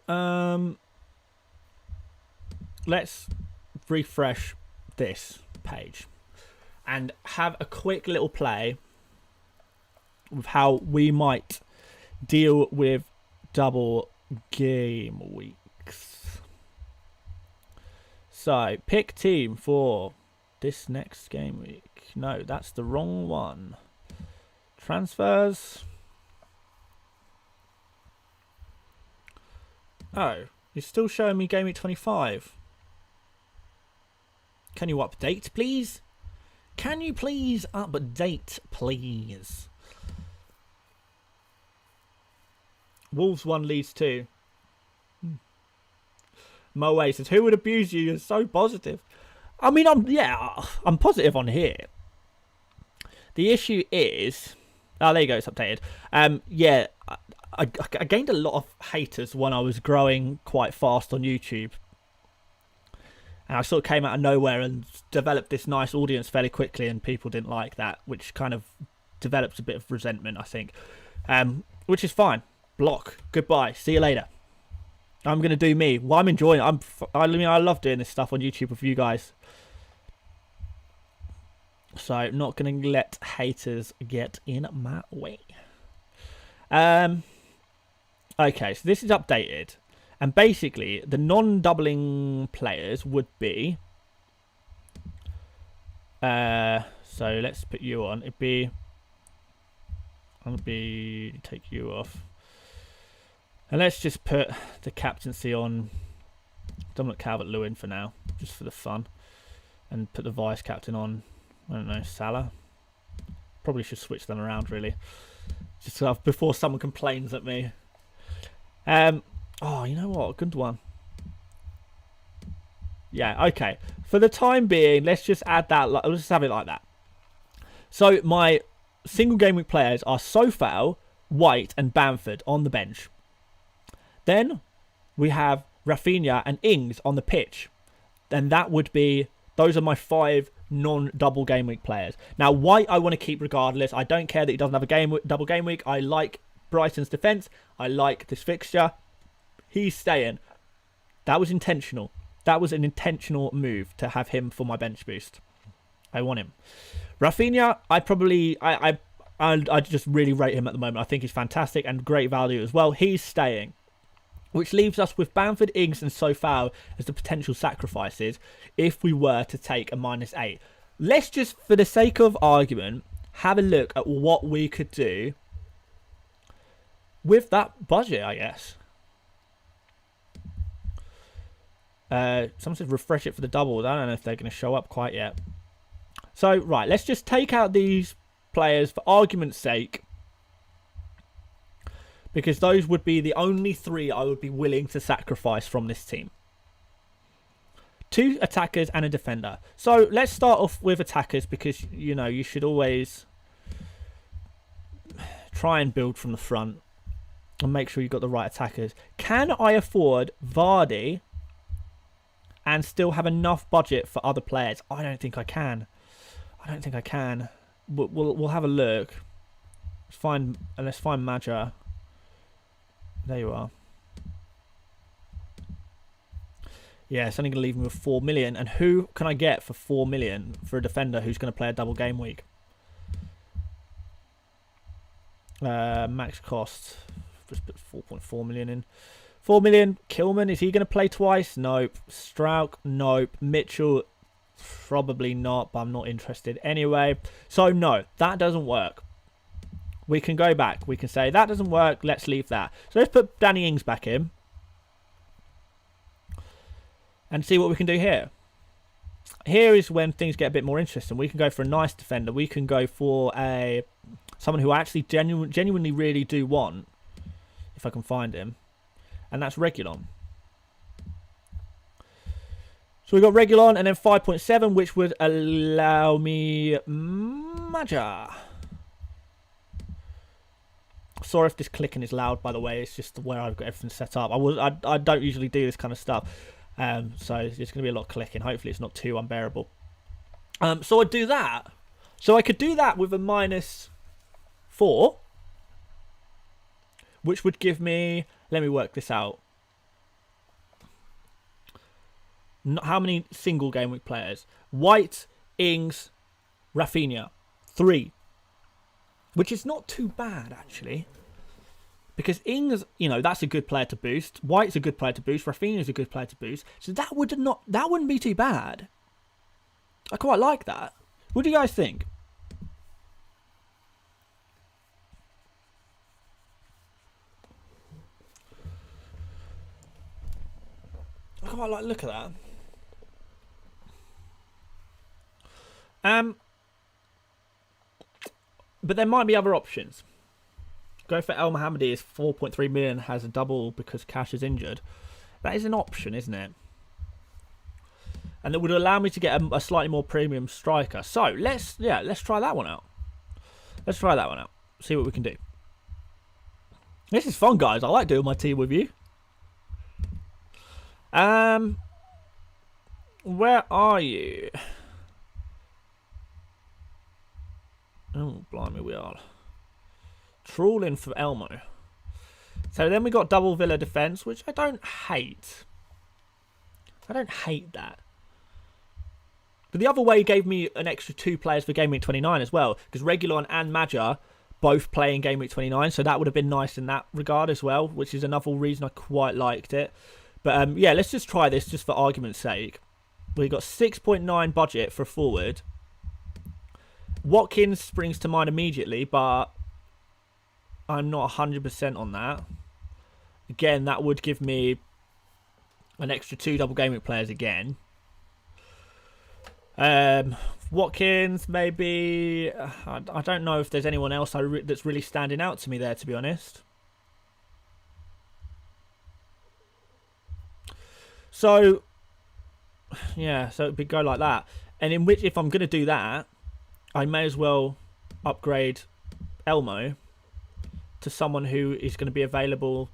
let's refresh this page and have a quick little play with how we might deal with double game weeks. So, pick team for this next game week. No, that's the wrong one. Transfers. Oh, it's still showing me Gameweek 25. Can you update, please? Can you please update, please? Wolves 1, Leeds 2. Moe says, who would abuse you? You're so positive. I mean, I'm positive on here. The issue is... Oh, there you go, it's updated. Yeah, I gained a lot of haters when I was growing quite fast on YouTube. And I sort of came out of nowhere and developed this nice audience fairly quickly, and people didn't like that, which kind of developed a bit of resentment, I think. Which is fine. Block. Goodbye. See you later. I'm going to do me. Well, I'm enjoying it. I love doing this stuff on YouTube with you guys. So, I'm not going to let haters get in my way. Okay, so this is updated. And basically, the non-doubling players would be... so, let's put you on. It'd be... Take you off. And let's just put the captaincy on Dominic Calvert-Lewin for now. Just for the fun. And put the vice-captain on, I don't know, Salah. Probably should switch them around, really. Just before someone complains at me. Oh, you know what? Good one. Yeah, okay. For the time being, let's just add that. Let's just have it like that. So, my single game week players are Sofal, White, and Bamford on the bench. Then, we have Rafinha and Ings on the pitch. And that would be... Those are my 5 non-double game week players. Now, White I want to keep regardless. I don't care that he doesn't have a double game week. I like Brighton's defence. I like this fixture. He's staying. That was intentional. That was an intentional move to have him for my bench boost. I want him. Rafinha, I just really rate him at the moment. I think he's fantastic and great value as well. He's staying. Which leaves us with Bamford, Ings and Sofal as the potential sacrifices if we were to take a -8. Let's just, for the sake of argument, have a look at what we could do with that budget, I guess. Someone said refresh it for the doubles. I don't know if they're going to show up quite yet. So, right, let's just take out these players for argument's sake. Because those would be the only 3 I would be willing to sacrifice from this team. 2 attackers and a defender. So let's start off with attackers because, you should always try and build from the front and make sure you've got the right attackers. Can I afford Vardy and still have enough budget for other players? I don't think I can. But we'll have a look. Let's find Maja. There you are. Yeah, it's only going to leave me with 4 million. And who can I get for 4 million for a defender who's going to play a double game week? Max cost just put 4.4 million in. 4 million. Kilman, is he going to play twice? Nope. Strauch, nope. Mitchell, probably not, but I'm not interested anyway. So no, that doesn't work. We can go back. We can say that doesn't work. Let's leave that. So let's put Danny Ings back in and see what we can do here. Here is when things get a bit more interesting. We can go for a nice defender. We can go for someone who I actually genuinely really do want, if I can find him, and that's Reguilon. So we got Reguilon and then 5.7, which would allow me Maja. Sorry if this clicking is loud, by the way. It's just where I've got everything set up. I don't usually do this kind of stuff. So it's going to be a lot of clicking. Hopefully it's not too unbearable. So I'd do that. So I could do that with a -4, which would give me... Let me work this out. How many single game week players? White, Ings, Rafinha. 3. Which is not too bad, actually. Because Ings, you know, that's a good player to boost. White's a good player to boost. Rafinha's a good player to boost. So that wouldn't be too bad. I quite like that. What do you guys think? I quite like the look at that. But there might be other options. Go for El Mohammadi is 4.3 million, has a double because Cash is injured. That is an option, isn't it? And it would allow me to get a slightly more premium striker. So let's try that one out. Let's try that one out. See what we can do. This is fun, guys. I like doing my team with you. Where are you? Oh, blimey, we are trawling for Elmo. So then we got double Villa defence, which I don't hate. I don't hate that. But the other way gave me an extra 2 players for Game Week 29 as well, because Reguilon and Maja both play in Game Week 29, so that would have been nice in that regard as well, which is another reason I quite liked it. But yeah, let's just try this just for argument's sake. We've got 6.9 budget for a forward. Watkins springs to mind immediately, but I'm not 100% on that. Again, that would give me an extra 2 double game week players again. Watkins, maybe. I don't know if there's anyone else that's really standing out to me there, to be honest. So, yeah, so it'd go like that. And in which, if I'm going to do that, I may as well upgrade Elmo to someone who is going to be available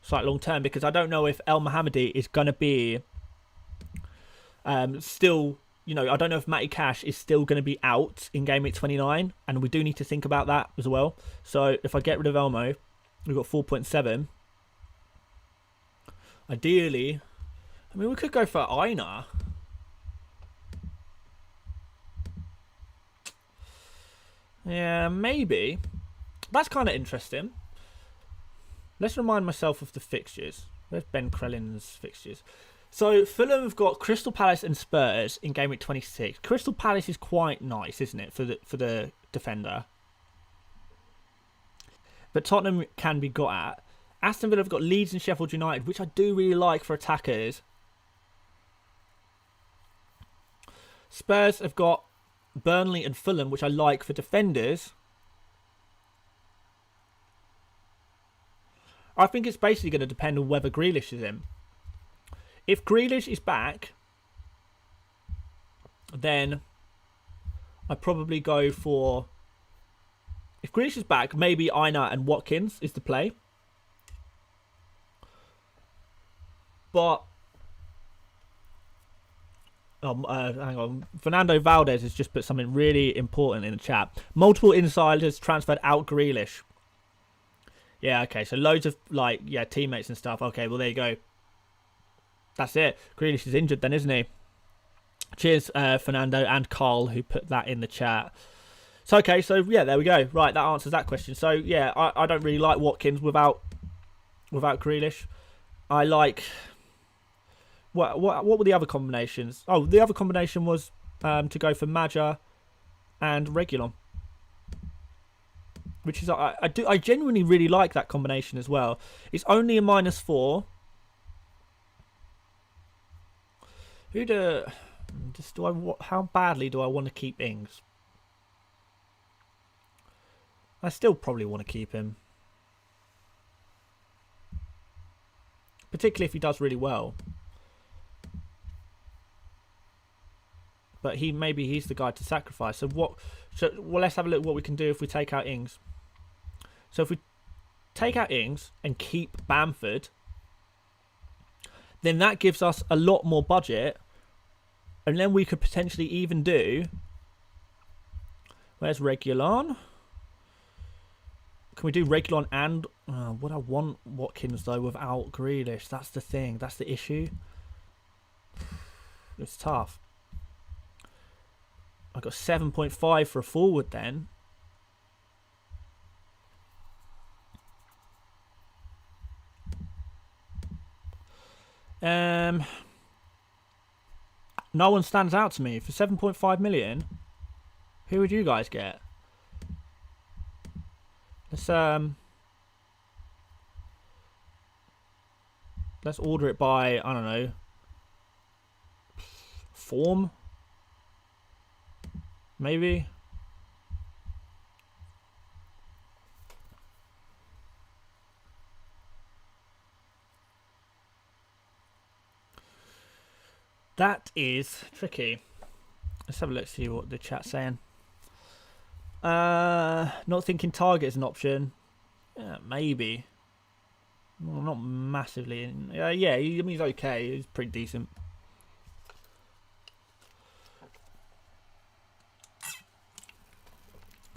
slightly long term, because I don't know if El Mohammadi is going to be still, you know, I don't know if Matty Cash is still going to be out in Game Week 29, and we do need to think about that as well. So if I get rid of Elmo, we've got 4.7. Ideally, I mean, we could go for Aina. Yeah, maybe. That's kind of interesting. Let's remind myself of the fixtures. Where's Ben Krellin's fixtures? So Fulham have got Crystal Palace and Spurs in Game Week 26. Crystal Palace is quite nice, isn't it, for the defender? But Tottenham can be got at. Aston Villa have got Leeds and Sheffield United, which I do really like for attackers. Spurs have got Burnley and Fulham, which I like for defenders. I think it's basically going to depend on whether Grealish is in. If Grealish is back, then I probably go for... If Grealish is back, maybe Aina and Watkins is the play. But... hang on. Fernando Valdez has just put something really important in the chat. Multiple insiders transferred out Grealish. Yeah, okay. So loads of, like, yeah, teammates and stuff. Okay, well, there you go. That's it. Grealish is injured then, isn't he? Cheers, Fernando and Carl, who put that in the chat. So, okay, so, yeah, there we go. Right, that answers that question. So, yeah, I don't really like Watkins without Grealish. I like... What were the other combinations? Oh, the other combination was to go for Maja and Reguilon. Which is... I genuinely really like that combination as well. It's only a -4. How badly do I want to keep Ings? I still probably want to keep him. Particularly if he does really well. But maybe he's the guy to sacrifice. Well, let's have a look at what we can do if we take out Ings. So if we take out Ings and keep Bamford, then that gives us a lot more budget. And then we could potentially even do... Where's Reguilon? Can we do Reguilon and... would I want Watkins, though, without Grealish? That's the thing. That's the issue. It's tough. I got 7.5 for a forward then. No one stands out to me. For 7.5 million, who would you guys get? Let's order it by, I don't know, form? Maybe? That is tricky. Let's have a look, see what the chat's saying. Not thinking target is an option. Yeah, maybe. Well, not massively. Yeah, he's okay. He's pretty decent.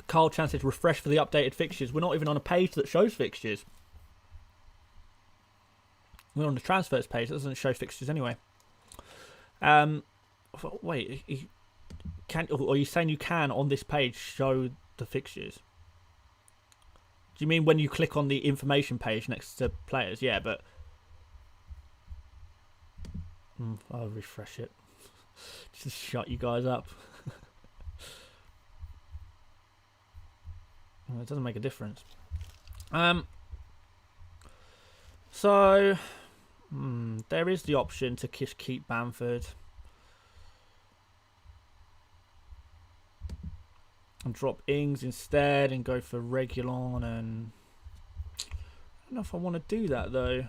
Carl Chan says refresh for the updated fixtures. We're not even on a page that shows fixtures. We're on the transfers page. That doesn't show fixtures anyway. Wait, are you saying you can on this page show the fixtures? Do you mean when you click on the information page next to players? Yeah, but I'll refresh it. Just shut you guys up. Well, it doesn't make a difference. So there is the option to just keep Bamford and drop Ings instead and go for Reguilon, and I don't know if I want to do that though.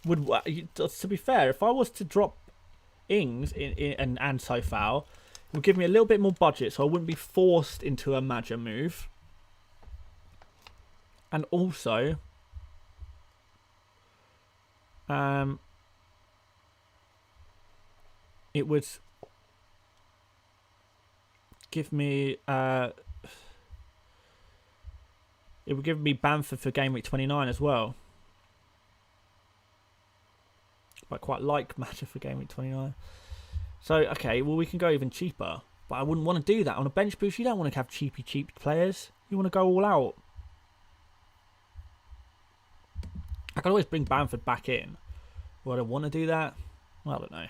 To be fair, if I was to drop Ings and Sofal, it would give me a little bit more budget, so I wouldn't be forced into a Maja move. And also, it would give me Bamford for Gameweek 29 as well. I quite like Maja for Gameweek 29. So, okay, well, we can go even cheaper. But I wouldn't want to do that. On a bench boost, you don't want to have cheap players. You want to go all out. I can always bring Bamford back in. Would I want to do that? Well, I don't know.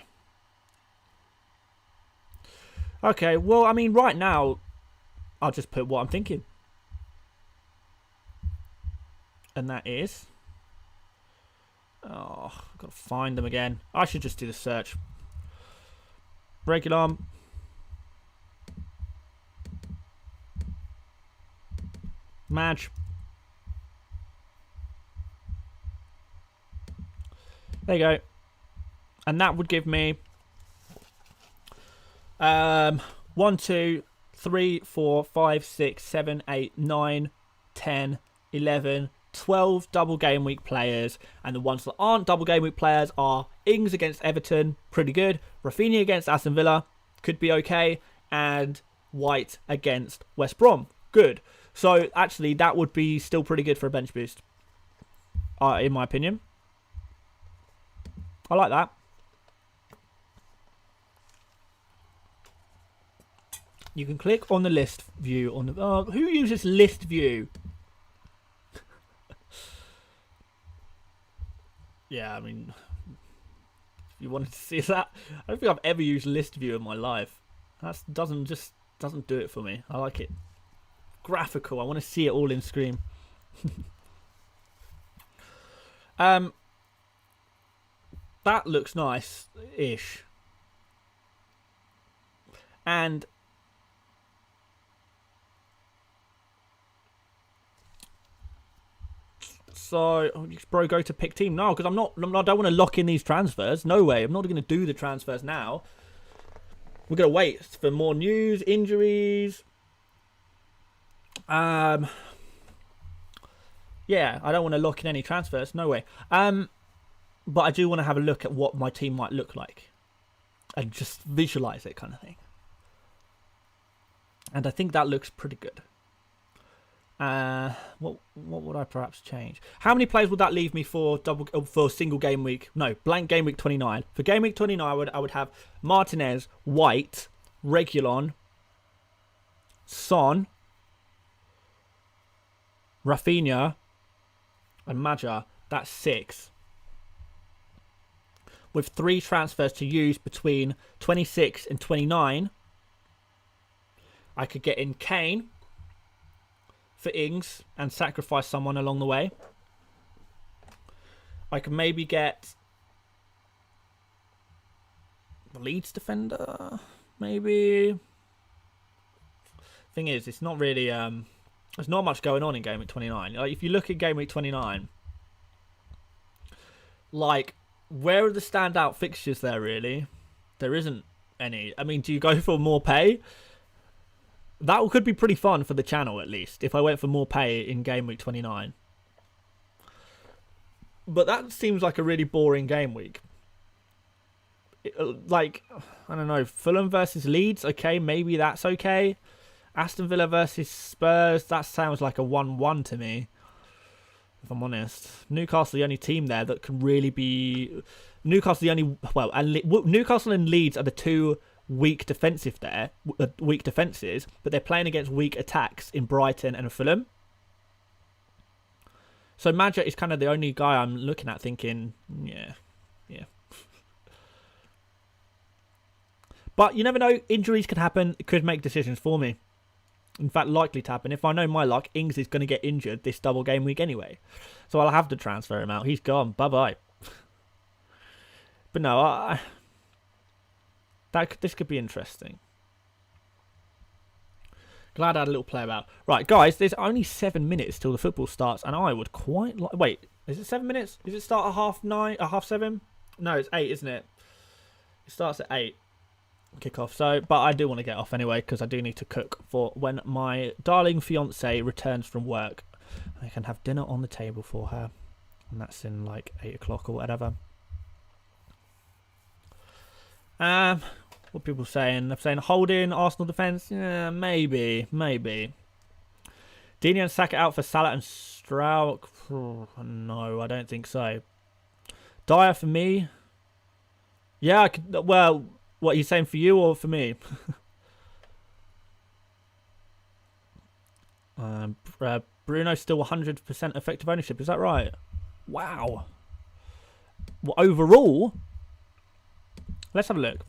Okay, well, I mean, right now, I'll just put what I'm thinking. And that is... Oh, I've got to find them again. I should just do the search. Reguilon. Madge. There you go. And that would give me 1, 2, 3, 4, 5, 6, 7, 8, 9, 10, 11, 12 double game week players. And the ones that aren't double game week players are Ings against Everton, pretty good. Rafinha against Aston Villa, could be okay. And White against West Brom, good. So actually that would be still pretty good for a bench boost, in my opinion. I like that. You can click on the list view on the. Who uses list view? Yeah, I mean, if you wanted to see that, I don't think I've ever used list view in my life. That doesn't do it for me. I like it graphical. I want to see it all in screen. That looks nice-ish. And so, bro, go to pick team. No, because I don't want to lock in these transfers. No way. I'm not going to do the transfers now. We're going to wait for more news, injuries. Yeah, I don't want to lock in any transfers. No way. But I do want to have a look at what my team might look like and just visualize it, kind of thing. And I think that looks pretty good. What would I perhaps change? How many players would that leave me for single game week? No, blank game week 29. For game week 29, I would have Martinez, White, Reguilon, Son, Rafinha, and Maja. That's 6. With 3 transfers to use between 26 and 29, I could get in Kane for Ings and sacrifice someone along the way. I could maybe get the Leeds defender, maybe. Thing is, it's not really there's not much going on in game week 29. Like, if you look at game week 29, like, where are the standout fixtures there, really? There isn't any. I mean, do you go for more pay? That could be pretty fun for the channel, at least, if I went for more pay in game week 29. But that seems like a really boring game week. Like, I don't know, Fulham versus Leeds, okay, maybe that's okay. Aston Villa versus Spurs, that sounds like a 1-1 to me, if I'm honest. Newcastle the only team there that can really be... Newcastle and Leeds are the 2 weak defenses, but they're playing against weak attacks in Brighton and Fulham. So Maja is kind of the only guy I'm looking at thinking, yeah. But you never know, injuries could happen, it could make decisions for me. In fact, likely to happen. If I know my luck, Ings is going to get injured this double game week anyway. So I'll have to transfer him out. He's gone. Bye-bye. But no, this could be interesting. Glad I had a little play about. Right, guys, there's only 7 minutes till the football starts, and I would quite like... Wait, is it 7 minutes? Does it start at 7:30? No, it's 8, isn't it? It starts at 8. Kick-off. So, but I do want to get off anyway, because I do need to cook for when my darling fiance returns from work. I can have dinner on the table for her, and that's in like 8 o'clock or whatever. What people saying? They're saying holding Arsenal defence. Yeah, maybe. Dini and Saka out for Salah and Stroud. No, I don't think so. Dyer for me. Yeah, I could, well, what are you saying, for you or for me? Bruno still 100% effective ownership. Is that right? Wow. Well, overall, let's have a look.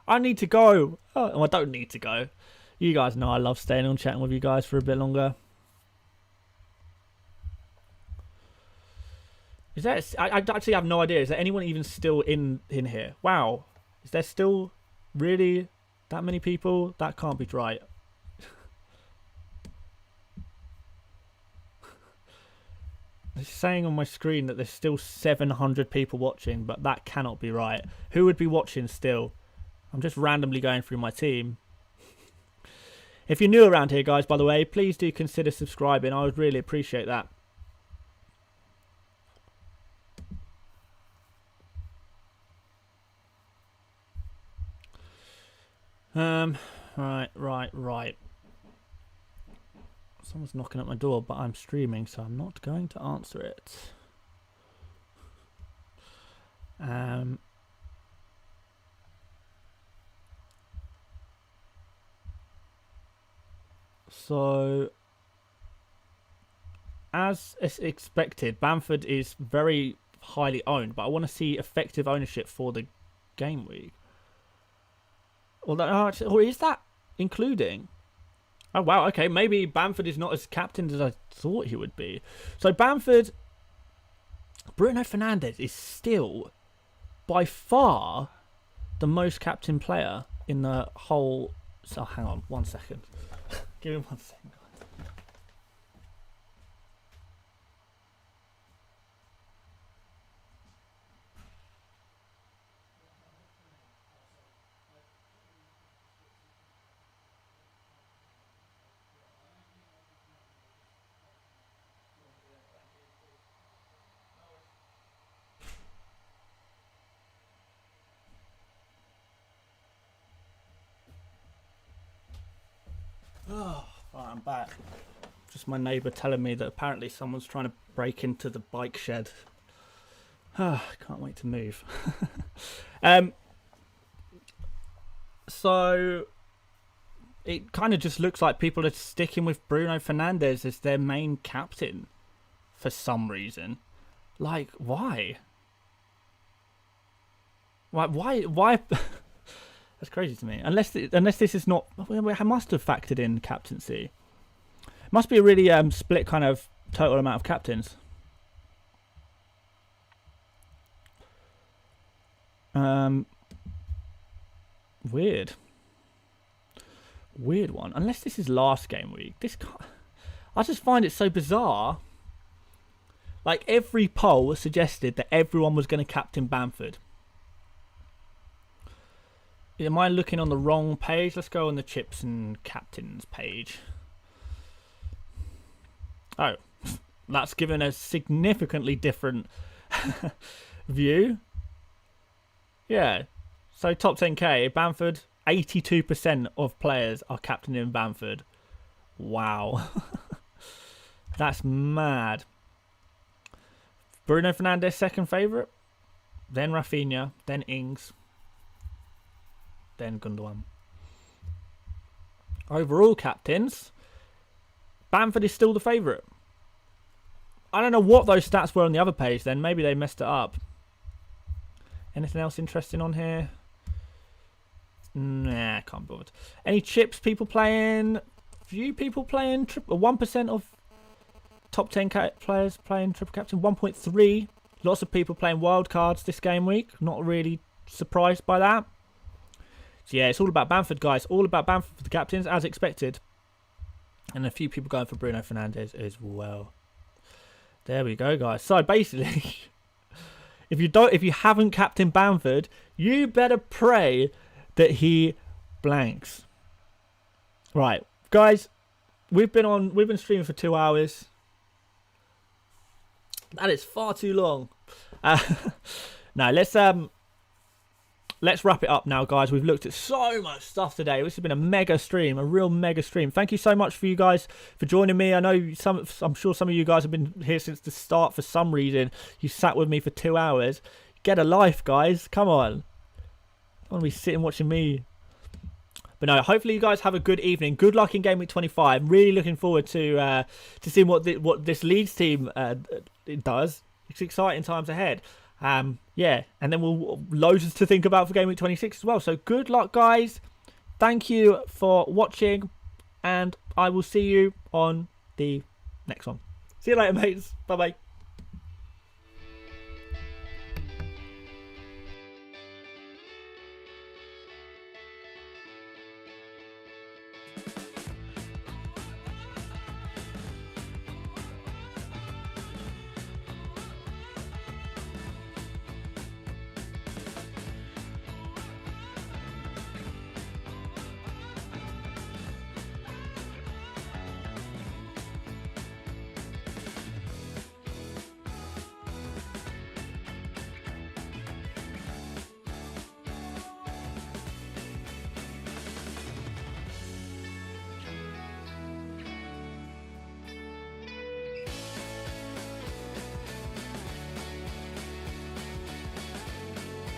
I need to go. Oh, I don't need to go. You guys know I love staying on chatting with you guys for a bit longer. Is there? I actually have no idea. Is there anyone even still in here? Wow. Is there still really that many people? That can't be right. It's saying on my screen that there's still 700 people watching, but that cannot be right. Who would be watching still? I'm just randomly going through my team. If you're new around here, guys, by the way, please do consider subscribing. I would really appreciate that. Right. Someone's knocking at my door, but I'm streaming, so I'm not going to answer it. So, as expected, Bamford is very highly owned, but I want to see effective ownership for the game week. Or is that including? Oh, wow, okay, maybe Bamford is not as captained as I thought he would be. So, Bamford, Bruno Fernandes is still, by far, the most captain player in the whole... So, hang on, 1 second. Give me 1 second. Oh, right, I'm back. Just my neighbour telling me that apparently someone's trying to break into the bike shed. Ah, can't wait to move. So it kind of just looks like people are sticking with Bruno Fernandes as their main captain for some reason. Like, why? Why? That's crazy to me. Unless this is not... I must have factored in captaincy. It must be a really split kind of total amount of captains. Weird one. Unless this is last game week. I just find it so bizarre. Like, every poll suggested that everyone was going to captain Bamford. Am I looking on the wrong page? Let's go on the chips and captains page. Oh, that's given a significantly different view. Yeah. So top 10k, Bamford, 82% of players are captaining Bamford. Wow. That's mad. Bruno Fernandes, second favourite. Then Rafinha. Then Ings. Then Gundogan. Overall captains, Bamford is still the favourite. I don't know what those stats were on the other page then. Maybe they messed it up. Anything else interesting on here? Nah, can't be bothered. Any chips people playing? Few people playing. 1% of top 10 players playing triple captain. 1.3. Lots of people playing wild cards this game week. Not really surprised by that. So yeah, it's all about Bamford, guys. All about Bamford for the captains, as expected. And a few people going for Bruno Fernandes as well. There we go, guys. So basically, if you haven't captained Bamford, you better pray that he blanks. Right, guys. We've been streaming for 2 hours. That is far too long. No, let's wrap it up now, guys. We've looked at so much stuff today. This has been a mega stream, a real mega stream. Thank you so much for you guys for joining me. I know I'm sure some of you guys have been here since the start for some reason. You sat with me for 2 hours. Get a life, guys. Come on. I want to be sitting watching me. But no, hopefully you guys have a good evening. Good luck in Game Week 25. Really looking forward to seeing what this Leeds team does. It's exciting times ahead. Yeah, and then we'll loads to think about for Game Week 26 as well. So good luck, guys. Thank you for watching, and I will see you on the next one. See you later, mates. Bye-bye.